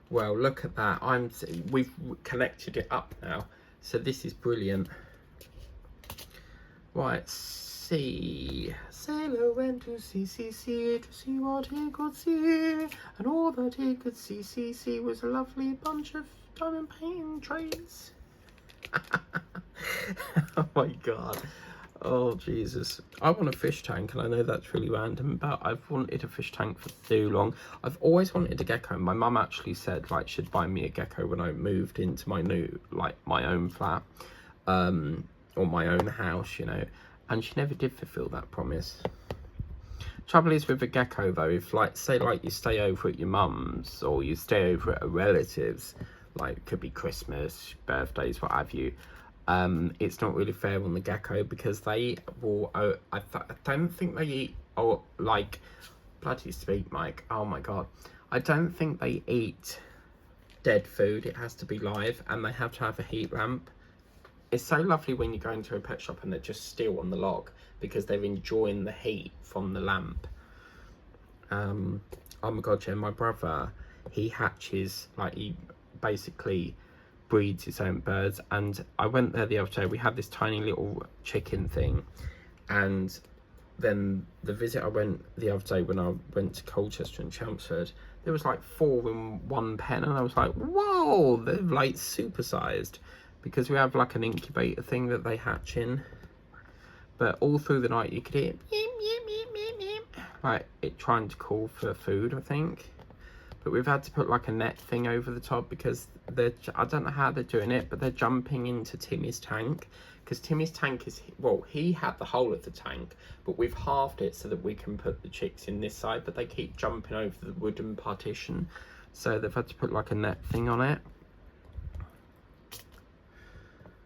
Well, look at that. We've connected it up now, so this is brilliant. Right, Sailor went to sea to see what he could see, and all that he could see was a lovely bunch of diamond painting trays. Oh my god. Oh Jesus. I want a fish tank, and I know that's really random, but I've wanted a fish tank for too long. I've always wanted a gecko. My mum actually said like she'd buy me a gecko when I moved into my new, like my own flat, or my own house, you know, and she never did fulfill that promise. Trouble is with a gecko though, if like say like you stay over at your mum's or you stay over at a relative's, like it could be Christmas, birthdays, what have you, it's not really fair on the gecko, because they will I don't think they eat, or like, bloody speak Mike, oh my god, I don't think they eat dead food. It has to be live, and they have to have a heat lamp. It's so lovely when you go into a pet shop and they're just still on the log because they're enjoying the heat from the lamp. Oh my god, yeah, my brother, he hatches, like, he basically breeds his own birds. And I went there the other day, we had this tiny little chicken thing, and then the visit I went the other day when I went to Colchester and Chelmsford, there was like 4 in one pen, and I was like, whoa, they're like supersized, because we have like an incubator thing that they hatch in. But all through the night you could hear like it trying to call for food, I think. But we've had to put like a net thing over the top because they're, I don't know how they're doing it, but they're jumping into Timmy's tank. Because Timmy's tank is, well, he had the whole of the tank, but we've halved it so that we can put the chicks in this side, but they keep jumping over the wooden partition. So they've had to put like a net thing on it.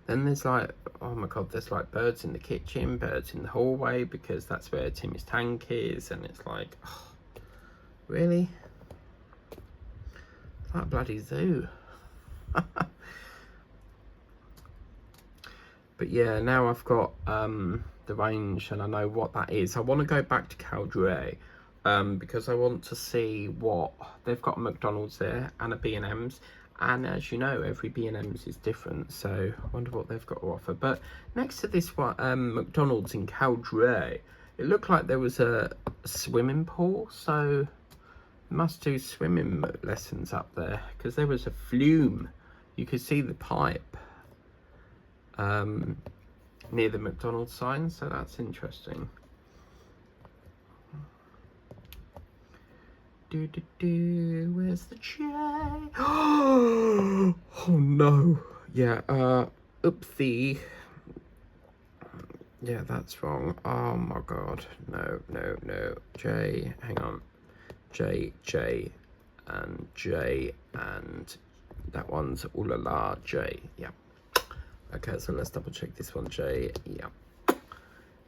Then there's like, oh my god, there's like birds in the kitchen, birds in the hallway, because that's where Timmy's tank is. And it's like, oh, really? It's like a bloody zoo. But yeah, now I've got the range and I know what that is. I want to go back to Caldray because I want to see what they've got. A McDonald's there and a B&M's, and as you know, every B&M's is different, so I wonder what they've got to offer. But next to this one, McDonald's in Caldray, it looked like there was a swimming pool, so must do swimming lessons up there, because there was a flume. You could see the pipe near the McDonald's sign, so that's interesting. Where's the J? Oh no. Yeah, oopsie. Yeah, that's wrong. Oh my god. No. J, hang on. J, and J, and that one's ooh la la, J. Yeah. Okay, so let's double check this one, J.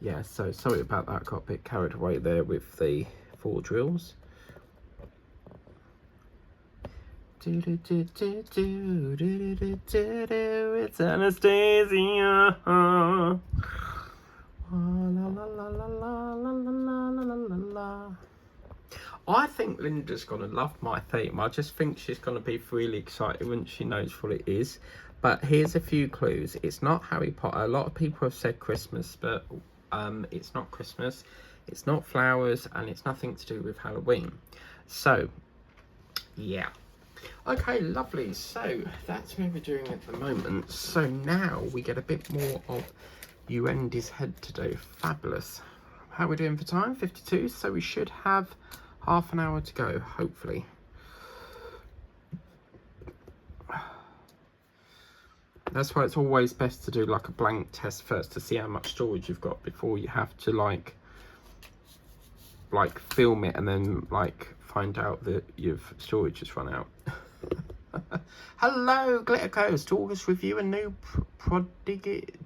Yeah, so sorry about that, got a bit carried away there with the 4 drills. It's Anastasia. I think Linda's gonna love my theme. I just think she's gonna be really excited when she knows what it is. But here's a few clues. It's not Harry Potter. A lot of people have said Christmas, but it's not Christmas. It's not flowers, and it's nothing to do with Halloween. So, yeah. Okay, lovely. So that's what we're doing at the moment. So now we get a bit more of Uendi's head to do. Fabulous. How are we doing for time? 52. So we should have half an hour to go, hopefully. That's why it's always best to do like a blank test first to see how much storage you've got before you have to like film it and then like find out that your storage has run out. Hello, Glitter Coast. August review a new Prodigex.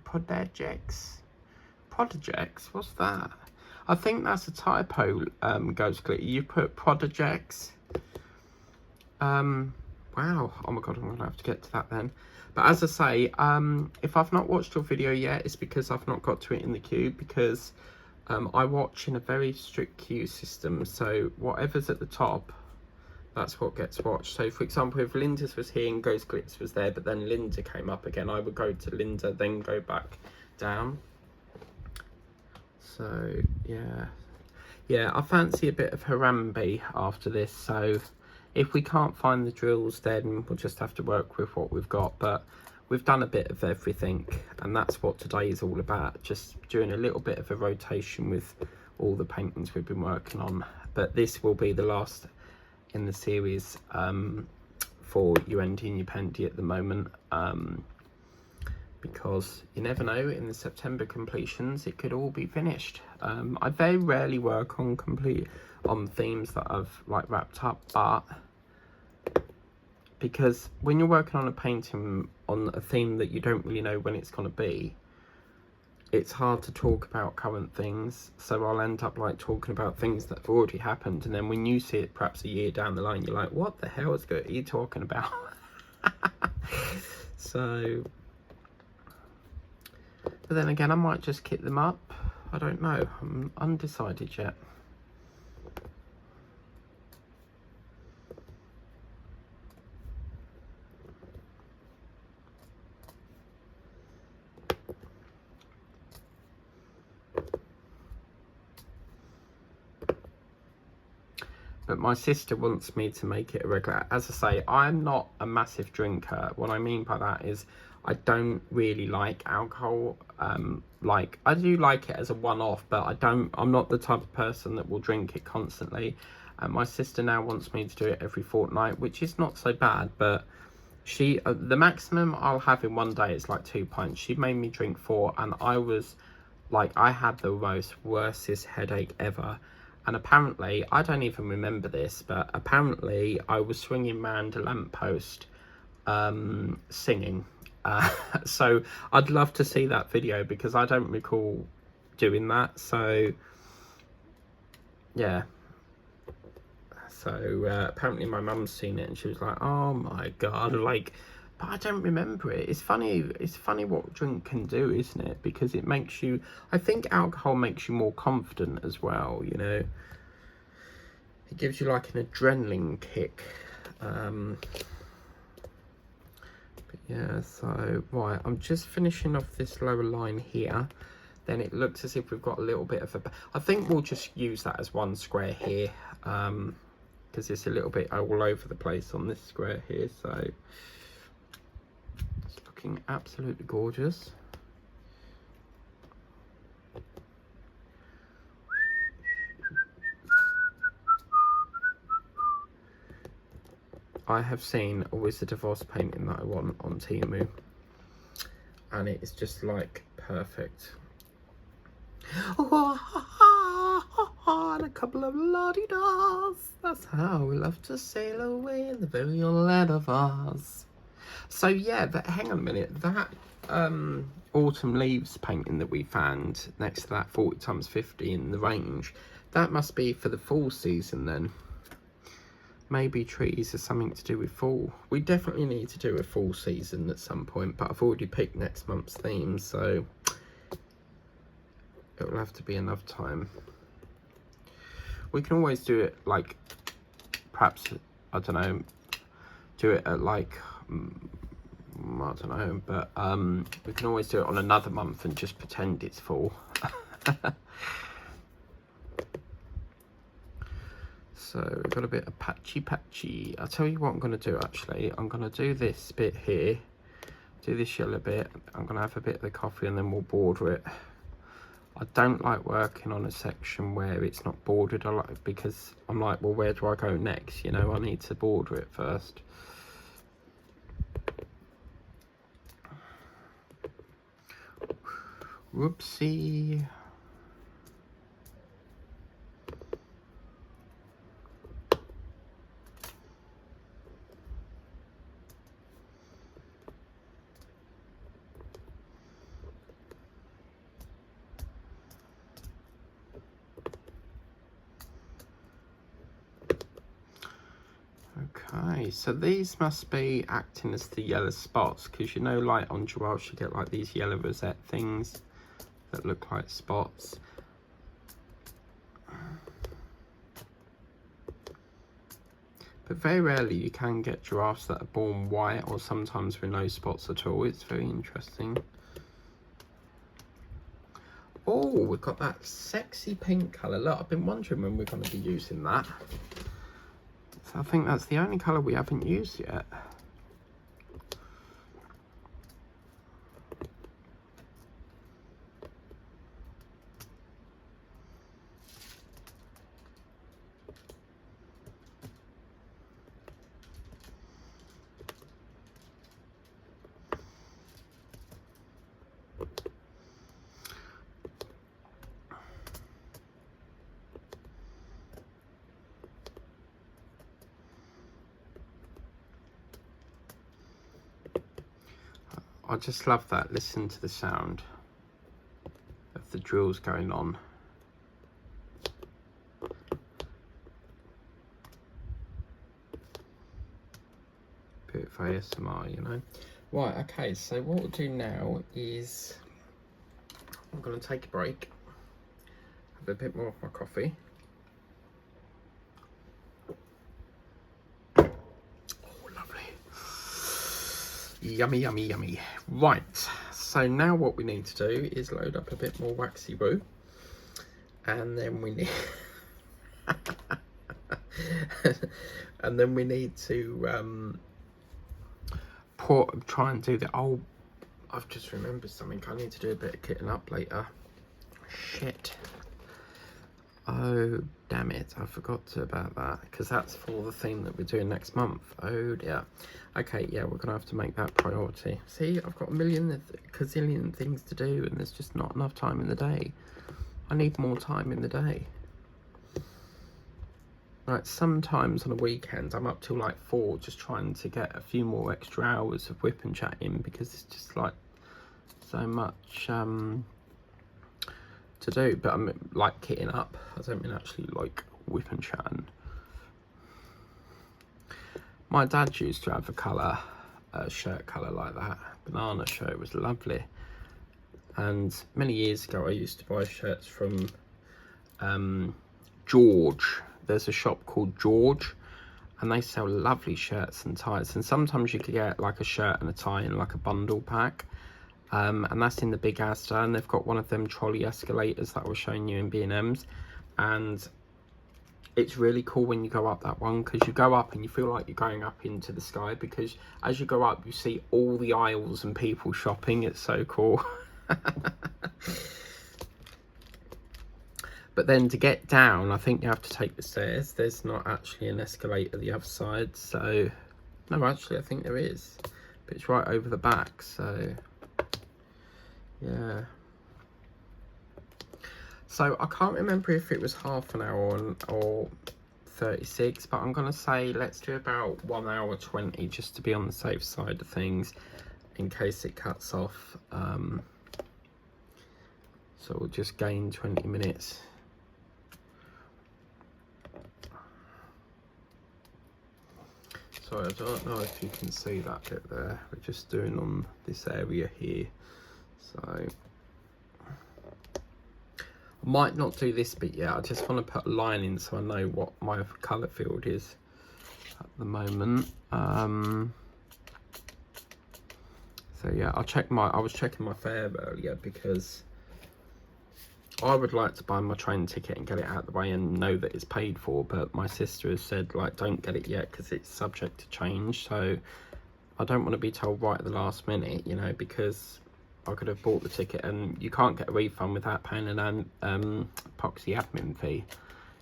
What's that? I think that's a typo. Ghost Glitter. You put Prodigex. Wow. Oh my god, I'm gonna have to get to that then. But as I say, if I've not watched your video yet, it's because I've not got to it in the queue, because I watch in a very strict queue system. So whatever's at the top, that's what gets watched. So for example, if Linda's was here and Ghost Glitz was there, but then Linda came up again, I would go to Linda, then go back down. So yeah, I fancy a bit of Harambe after this. So if we can't find the drills, then we'll just have to work with what we've got. But we've done a bit of everything, and that's what today is all about. Just doing a little bit of a rotation with all the paintings we've been working on. But this will be the last in the series for Uendi and Upendi at the moment, because you never know, in the September completions it could all be finished. I very rarely work on themes that I've like wrapped up, but because when you're working on a painting on a theme that you don't really know when it's going to be, it's hard to talk about current things. So I'll end up like talking about things that have already happened, and then when you see it perhaps a year down the line, you're like, what the hell are you talking about? So, but then again, I might just kit them up. I don't know. I'm undecided yet. But my sister wants me to make it a regular. As I say, I'm not a massive drinker. What I mean by that is I don't really like alcohol. Like, I do like it as a one-off, but I'm not the type of person that will drink it constantly. And my sister now wants me to do it every fortnight, which is not so bad, but the maximum I'll have in one day is like 2 pints. She made me drink 4, and I was like, I had the most worstest headache ever. And apparently, I don't even remember this, but apparently I was swinging round a lamppost singing. So I'd love to see that video because I don't recall doing that. So yeah. So apparently my mum's seen it and she was like, oh my God, like, but I don't remember it. It's funny what drink can do, isn't it? Because it makes you, I think alcohol makes you more confident as well, you know. It gives you like an adrenaline kick. But yeah, so, right, I'm just finishing off this lower line here. Then it looks as if we've got a little bit of a, I think we'll just use that as one square here. Because it's a little bit all over the place on this square here, so it's looking absolutely gorgeous. I have seen a Wizard of Oz painting that I want on Temu, and it is just like perfect. And a couple of la-di-das. That's how we love to sail away in the very old land of Oz. So yeah, hang on a minute. That autumn leaves painting that we found next to that 40x50 in the range, that must be for the fall season then. Maybe trees are something to do with fall. We definitely need to do a fall season at some point, but I've already picked next month's theme, so it will have to be enough time. We can always do it like, perhaps, I don't know, do it at like, I don't know, but we can always do it on another month and just pretend it's fall. So we've got a bit of patchy. I'll tell you what I'm going to do actually. I'm going to do this bit here, do this yellow bit. I'm going to have a bit of the coffee and then we'll border it. I don't like working on a section where it's not bordered. Because I'm like, well, where do I go next? You know, I need to border it first. Whoopsie. Okay, so these must be acting as the yellow spots, because you know, like on giraffes you get like these yellow rosette things that look like spots. But very rarely you can get giraffes that are born white, or sometimes with no spots at all. It's very interesting. Oh, we've got that sexy pink colour. Look, I've been wondering when we're going to be using that. So I think that's the only colour we haven't used yet. I just love that. Listen to the sound of the drills going on. Beautiful. ASMR, you know. Right, okay, so what we'll do now is I'm going to take a break, have a bit more of my coffee. Oh, lovely. Yummy, yummy, yummy. Right, so now what we need to do is load up a bit more waxy woo. And then we need... and then we need to try and do the... Oh, I've just remembered something. I need to do a bit of kitting up later. Shit. Oh, damn it. I forgot about that. Because that's for the thing that we're doing next month. Oh, dear. Okay, yeah, we're going to have to make that priority. See, I've got a gazillion things to do, and there's just not enough time in the day. I need more time in the day. Like, sometimes on a weekend, I'm up till like 4 just trying to get a few more extra hours of whip and chat in, because it's just like so much to do. But I'm like kitting up. I don't mean actually like whip and chatting. My dad used to have a shirt colour like that. Banana shirt. It was lovely. And many years ago, I used to buy shirts from George. There's a shop called George, and they sell lovely shirts and ties. And sometimes you could get like a shirt and a tie in like a bundle pack. And that's in the Big Astor, and they've got one of them trolley escalators that I was showing you in B&M's. And it's really cool when you go up that one, because you go up and you feel like you're going up into the sky, because as you go up, you see all the aisles and people shopping. It's so cool. But then to get down, I think you have to take the stairs. There's not actually an escalator the other side. So, no, actually, I think there is. But it's right over the back. So, yeah. So, I can't remember if it was half an hour or 36. But I'm going to say let's do about 1 hour 20 just to be on the safe side of things in case it cuts off. So, we'll just gain 20 minutes. Sorry, I don't know if you can see that bit there. We're just doing on this area here. So, I might not do this bit yet. I just want to put a line in so I know what my colour field is at the moment. So yeah, I was checking my fare earlier, because I would like to buy my train ticket and get it out of the way and know that it's paid for, but my sister has said, like, don't get it yet because it's subject to change. So I don't want to be told right at the last minute, you know, because I could have bought the ticket and you can't get a refund without paying an epoxy admin fee.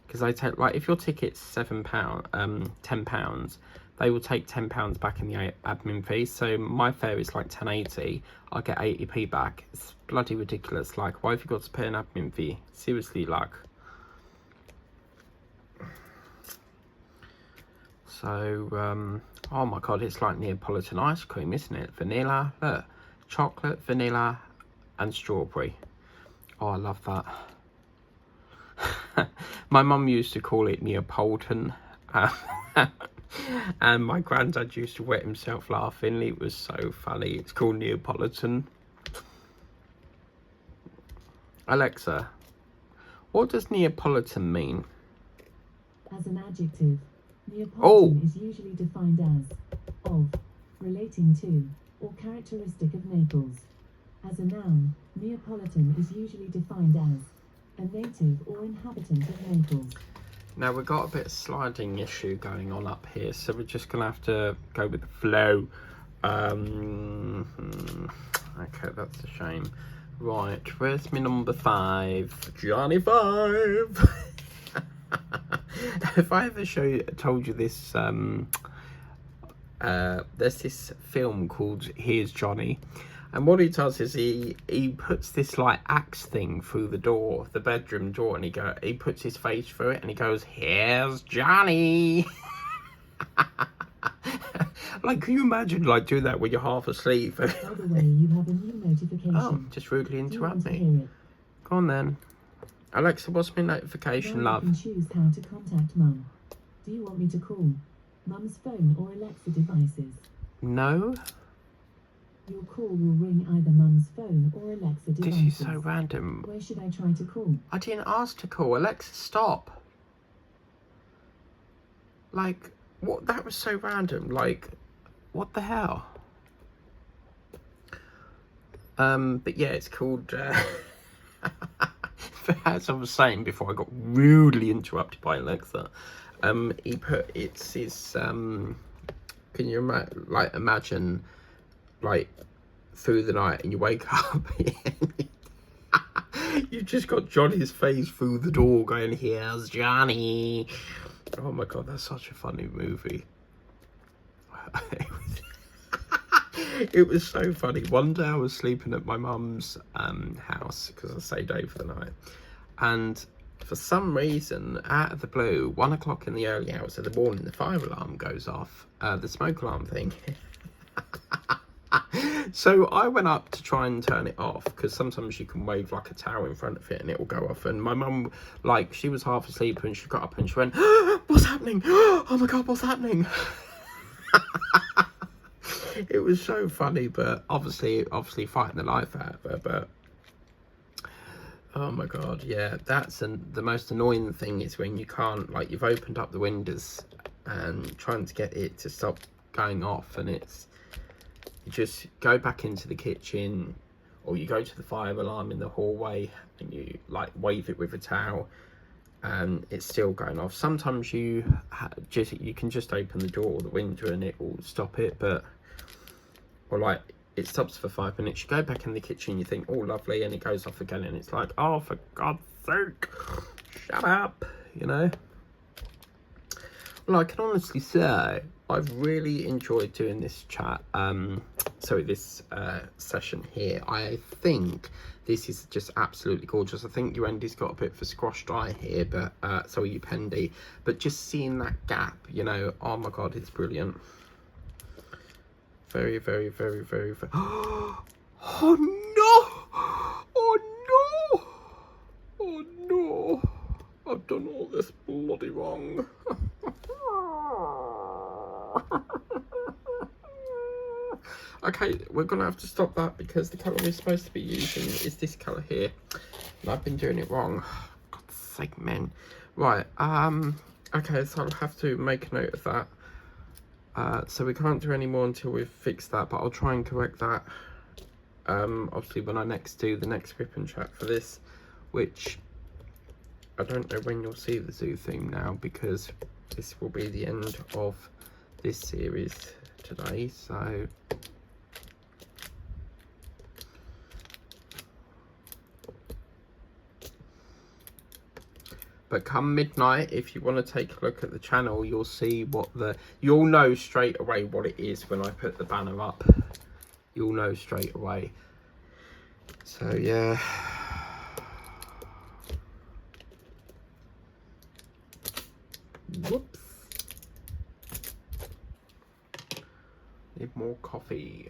Because they take, like, if your ticket's £10, they will take £10 back in the admin fee. So my fare is like £10.80. I get 80p back. It's bloody ridiculous. Like, why have you got to pay an admin fee? Seriously, like. So, oh my god, it's like Neapolitan ice cream, isn't it? Vanilla, look, chocolate, vanilla, and strawberry. Oh, I love that. My mum used to call it Neapolitan. And my granddad used to wet himself laughing. It was so funny. It's called Neapolitan. Alexa, what does Neapolitan mean? As an adjective, Neapolitan is usually defined as of, relating to, or characteristic of Naples. As a noun, Neapolitan is usually defined as a native or inhabitant of Naples. Now, we've got a bit of sliding issue going on up here, so we're just going to have to go with the flow. Okay, that's a shame. Right, where's my number 5? Johnny 5! If I ever told you this, there's this film called Here's Johnny. And what he does is he puts this like axe thing through the door, the bedroom door, and he puts his face through it and he goes, "Here's Johnny." Like, can you imagine like doing that when you're half asleep? By the way, you have a new notification. Oh, just rudely interrupt me. Go on then. Alexa, what's my notification, now love? You can choose how to contact Mum. Do you want me to call Mum's phone or Alexa devices? No? Your call will ring either Mum's phone or Alexa This devices. is so random. Where should I try to call? I didn't ask to call. Alexa, stop. Like, what? That was so random. Like, what the hell? But yeah, it's called, as I was saying before I got rudely interrupted by Alexa, it's his, can you imagine, like, through the night and you wake up and you've just got Johnny's face through the door going, here's Johnny. Oh my God, that's such a funny movie. It was so funny. One day I was sleeping at my mum's house because I stayed over the night, and for some reason, out of the blue, 1 o'clock in the early hours of the morning, the fire alarm goes off, the smoke alarm thing. So I went up to try and turn it off, because sometimes you can wave like a towel in front of it and it will go off. And my mum, like, she was half asleep and she got up and she went, what's happening? Oh my God, what's happening? It was so funny, but obviously fighting the life out of her. But oh my God, yeah, that's the most annoying thing is when you can't, like, you've opened up the windows and trying to get it to stop going off, and it's, you just go back into the kitchen, or you go to the fire alarm in the hallway and you like wave it with a towel and it's still going off. Sometimes you can just open the door or the window and it will stop it, but, or like it stops for 5 minutes, you go back in the kitchen, you think, oh lovely, and it goes off again and it's like, oh for God's sake, shut up, you know. Well, I can honestly say I've really enjoyed doing this chat, this session here. I think this is just absolutely gorgeous. I think Uendi's got a bit of a squashed eye here, but Upendi, but just seeing that gap, you know, oh my God, it's brilliant. Very, very, very, very, very. Oh no! Oh no! Oh no! I've done all this bloody wrong. Okay, we're gonna have to stop that because the colour we're supposed to be using is this colour here, and I've been doing it wrong. God's sake, man. Right, okay, so I'll have to make a note of that. So we can't do any more until we've fixed that, but I'll try and correct that, obviously when I next do the next script and chat for this, which I don't know when you'll see the zoo theme now, because this will be the end of this series today, so but come midnight, if you want to take a look at the channel, you'll see what you'll know straight away what it is when I put the banner up. You'll know straight away. So yeah. Whoops. Need more coffee.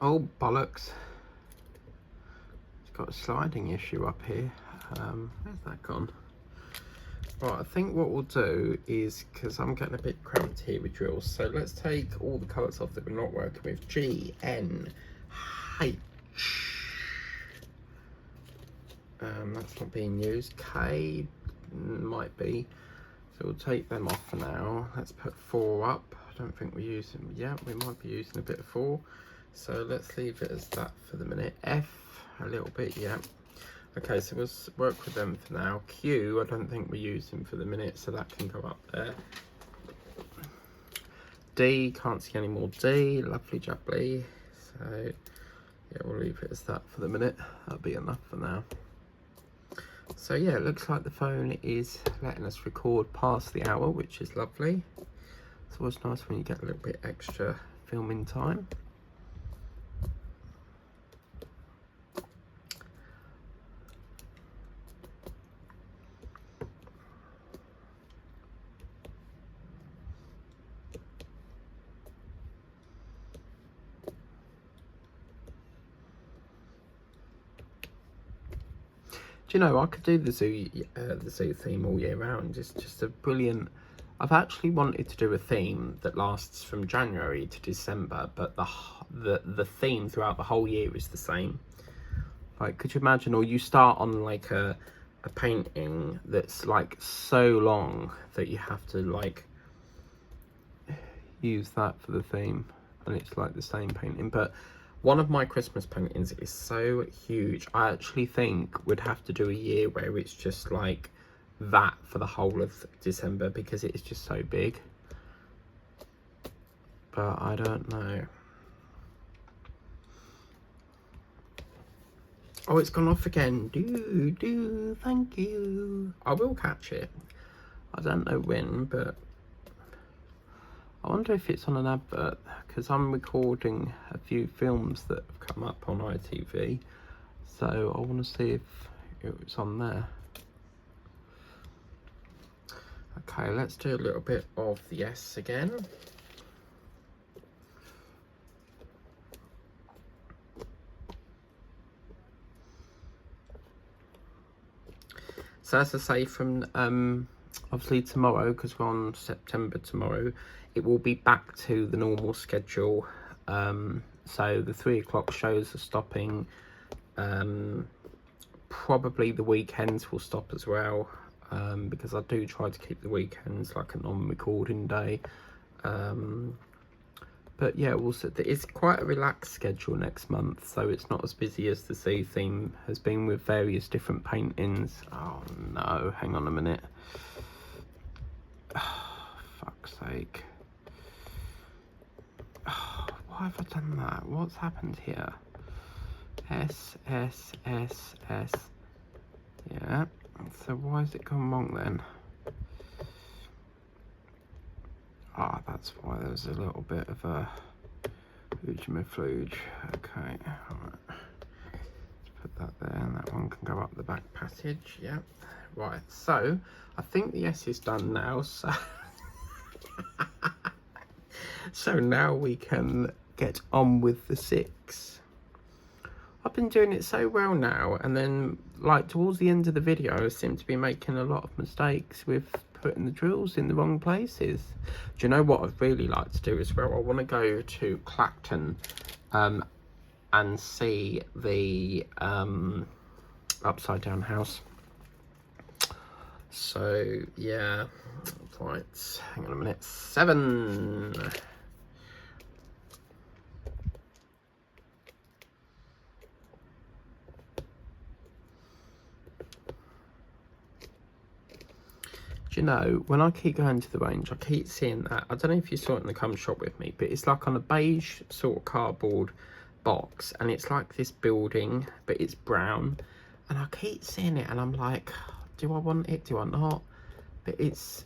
Oh bollocks. It's got a sliding issue up here. Where's that gone? Right, I think what we'll do is, because I'm getting a bit cramped here with drills, so let's take all the colours off that we're not working with. G, N, H. That's not being used. K might be. So we'll take them off for now. Let's put 4 up. I don't think we're using, yeah, we might be using a bit of 4. So let's leave it as that for the minute. F, a little bit, yeah. Okay, so we'll work with them for now. Q, I don't think we're using for the minute, so that can go up there. D, can't see any more D, lovely jubbly. So, yeah, we'll leave it as that for the minute. That'll be enough for now. So, yeah, it looks like the phone is letting us record past the hour, which is lovely. It's always nice when you get a little bit extra filming time. you know, I could do the zoo theme all year round. It's just a brilliant. I've actually wanted to do a theme that lasts from January to December, but the theme throughout the whole year is the same. Like, could you imagine? Or you start on like a painting that's like so long that you have to like use that for the theme, and it's like the same painting. But one of my Christmas paintings is so huge, I actually think we'd have to do a year where it's just like that for the whole of December, because it's just so big. But I don't know. Oh, it's gone off again. Thank you. I will catch it. I don't know when, but I wonder if it's on an advert, because I'm recording a few films that have come up on ITV, so I want to see if it's on there. Okay, let's do a little bit of the S again. So as I say, from obviously tomorrow, because we're on September tomorrow, it will be back to the normal schedule. So the 3 o'clock shows are stopping. Probably the weekends will stop as well, because I do try to keep the weekends like a non-recording day. But yeah, it's quite a relaxed schedule next month, so it's not as busy as the sea theme has been, with various different paintings. Oh no, hang on a minute. Oh, fuck's sake. Oh, why have I done that? What's happened here? S. Yeah, so why has it gone wrong then? Ah, that's why there's a little bit of a flooge. Okay, alright. Let's put that there, and that one can go up the back passage. Yeah, right. So I think the S is done now. So so now we can get on with the 6. I've been doing it so well now, and then like towards the end of the video I seem to be making a lot of mistakes with putting the drills in the wrong places. Do you know what I'd really like to do as well? I want to go to Clacton and see the upside down house. So yeah, right, hang on a minute. 7. Do you know, when I keep going to the range, I keep seeing that. I don't know if you saw it in the cum shop with me, but it's like on a beige sort of cardboard box, and it's like this building, but it's brown. And I keep seeing it, and I'm like, do I want it? Do I not? But it's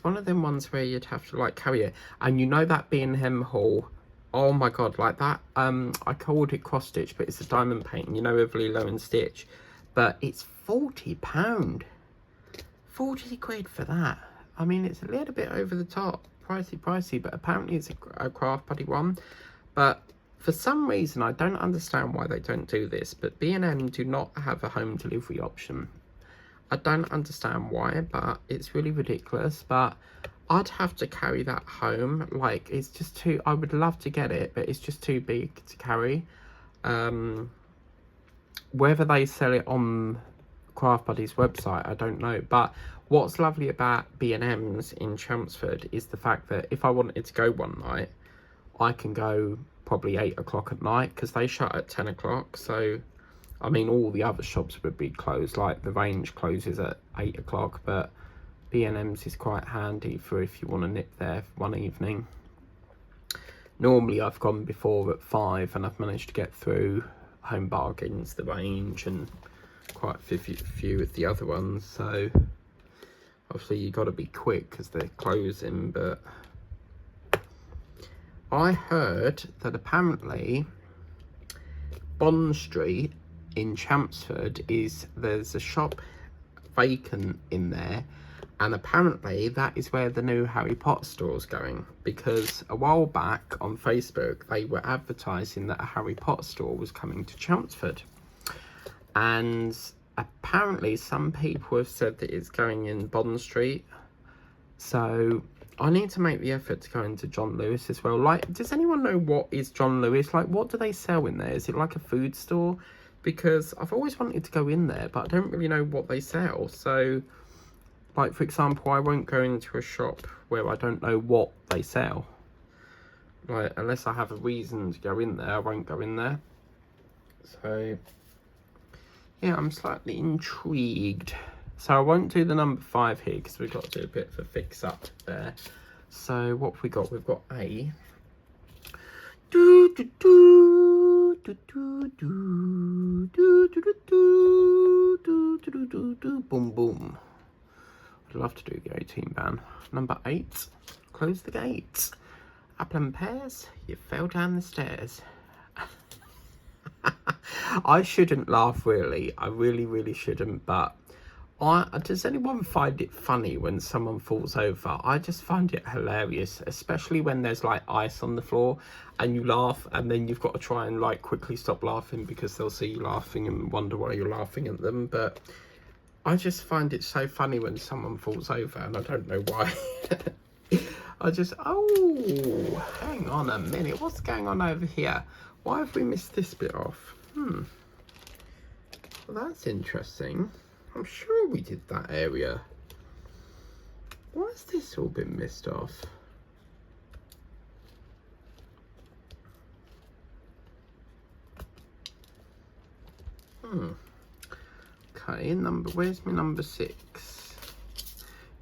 one of them ones where you'd have to like carry it. And you know that B&M haul, oh my god, like that. I called it cross stitch, but it's a diamond painting. You know, Everly Low and Stitch, but it's £40. 40 quid for that. I mean, it's a little bit over the top, pricey, but apparently it's a craft buddy one. But for some reason, I don't understand why they don't do this, but B&M do not have a home delivery option. I don't understand why, but it's really ridiculous. But I'd have to carry that home. Like, it's just too, I would love to get it, but it's just too big to carry. Whether they sell it on Craft Buddy's website, I don't know. But what's lovely about B&M's in Chelmsford is the fact that if I wanted to go one night, I can go probably 8 o'clock at night, because they shut at 10 o'clock. So I mean, all the other shops would be closed, like the range closes at 8 o'clock, but B&M's is quite handy for if you want to nip there for one evening. Normally I've gone before at 5, and I've managed to get through Home Bargains, the range, and quite a few of the other ones. So obviously you got to be quick because they're closing. But I heard that apparently Bond Street in Chelmsford there's a shop vacant in there, and apparently that is where the new Harry Potter store is going, because a while back on Facebook they were advertising that a Harry Potter store was coming to Chelmsford. And apparently some people have said that it's going in Bond Street. So I need to make the effort to go into John Lewis as well. Like, does anyone know what is John Lewis? Like, what do they sell in there? Is it like a food store? Because I've always wanted to go in there, but I don't really know what they sell. So, like, for example, I won't go into a shop where I don't know what they sell. Like, unless I have a reason to go in there, I won't go in there. So, yeah, I'm slightly intrigued. So I won't do the number 5 here because we've got to do a bit of a fix up there. So what have we got? We've got A. Boom boom. I'd love to do the 18 band. Number 8. Close the gates. Apple and pears. You fell down the stairs. I shouldn't laugh, really. I really shouldn't, but does anyone find it funny when someone falls over? I just find it hilarious, especially when there's like ice on the floor and you laugh and then you've got to try and like quickly stop laughing because they'll see you laughing and wonder why you're laughing at them. But I just find it so funny when someone falls over and I don't know why. Oh, hang on a minute. What's going on over here? Why have we missed this bit off? Well, that's interesting. I'm sure we did that area. Why has this all been missed off? Okay, where's my number 6?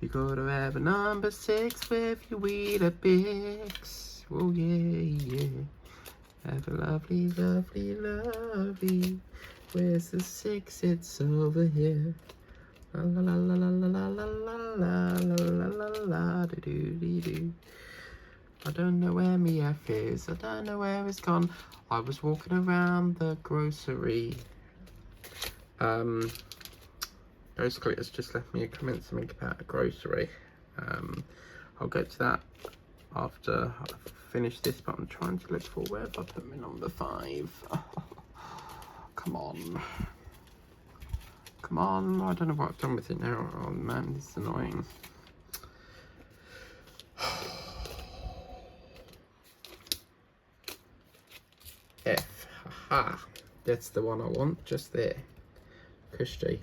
You gotta have a number 6 with your Weetabix. Oh yeah. Have a lovely. Where's the 6? It's over here. La la la la la la la la la la la do. I don't know where my F is. I don't know where it's gone. I was walking around the grocery. Ghost has just left me a comment something about a grocery. I'll get to that after I've finished this, but I'm trying to look for where have I put my number 5. Come on, I don't know what I've done with it now. Oh man, this is annoying. F, haha, that's the one I want, just there. Cushy.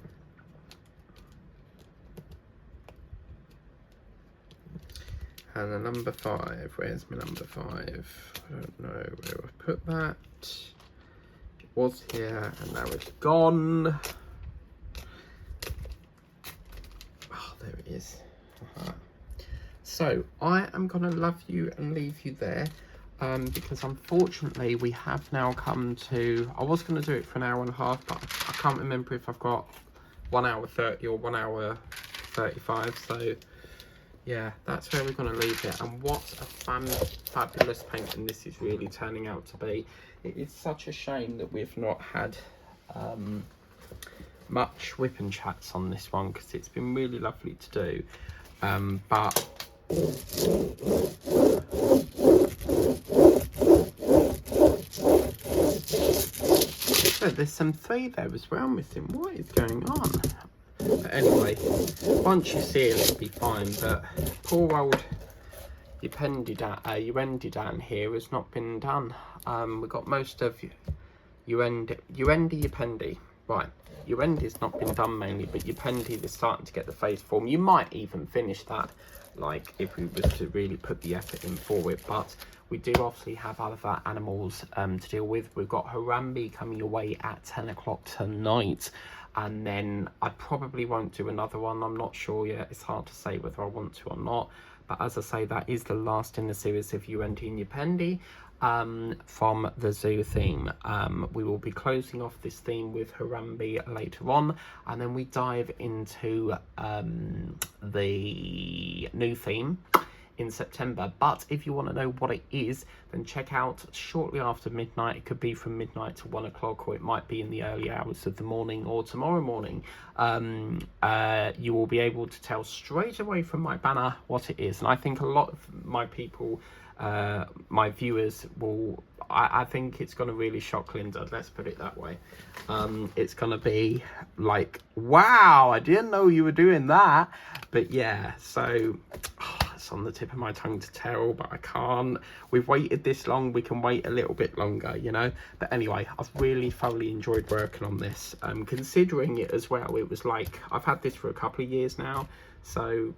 And the number 5, where's my number 5? I don't know where I've put that. It was here and now it's gone. Oh, there it is. So I am gonna love you and leave you there, because unfortunately we have now come to, I was gonna do it for an hour and a half, but I can't remember if I've got 1 hour 30 or 1 hour 35, so yeah, that's where we're going to leave it. And what a fabulous painting this is really turning out to be. It is such a shame that we've not had much whip and chats on this one, because it's been really lovely to do. But so there's some 3 there as well missing. What is going on? But anyway, once you see it, it'll be fine. But poor old Uendi down here has not been done. We got most of Upendi. Right, Uendi's not been done mainly, but Upendi is starting to get the face form. You might even finish that, like if we was to really put the effort in for it. But we do obviously have other animals to deal with. We've got Harambe coming your way at 10 o'clock tonight. And then I probably won't do another one. I'm not sure yet. It's hard to say whether I want to or not. But as I say, that is the last in the series of Uendi and Upendi from the zoo theme. We will be closing off this theme with Harambe later on. And then we dive into the new theme in September. But if you want to know what it is, then check out shortly after midnight. It could be from midnight to 1 o'clock, or it might be in the early hours of the morning or tomorrow morning. You will be able to tell straight away from my banner what it is. And I think a lot of my people, my viewers, will, I think it's going to really shock Linda, let's put it that way. It's going to be like, wow, I didn't know you were doing that. But yeah, so it's on the tip of my tongue to tell, but I can't. We've waited this long, we can wait a little bit longer, you know. But anyway, I've really thoroughly enjoyed working on this. Considering it as well, it was like, I've had this for a couple of years now, so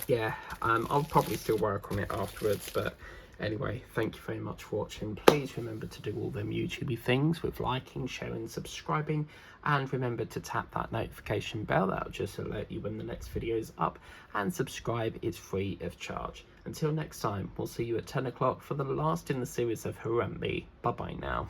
yeah, I'll probably still work on it afterwards. But anyway, thank you very much for watching. Please remember to do all them YouTubey things with liking, sharing, subscribing, and remember to tap that notification bell. That'll just alert you when the next video is up, and subscribe is free of charge. Until next time, we'll see you at 10 o'clock for the last in the series of Uendi. Bye bye now.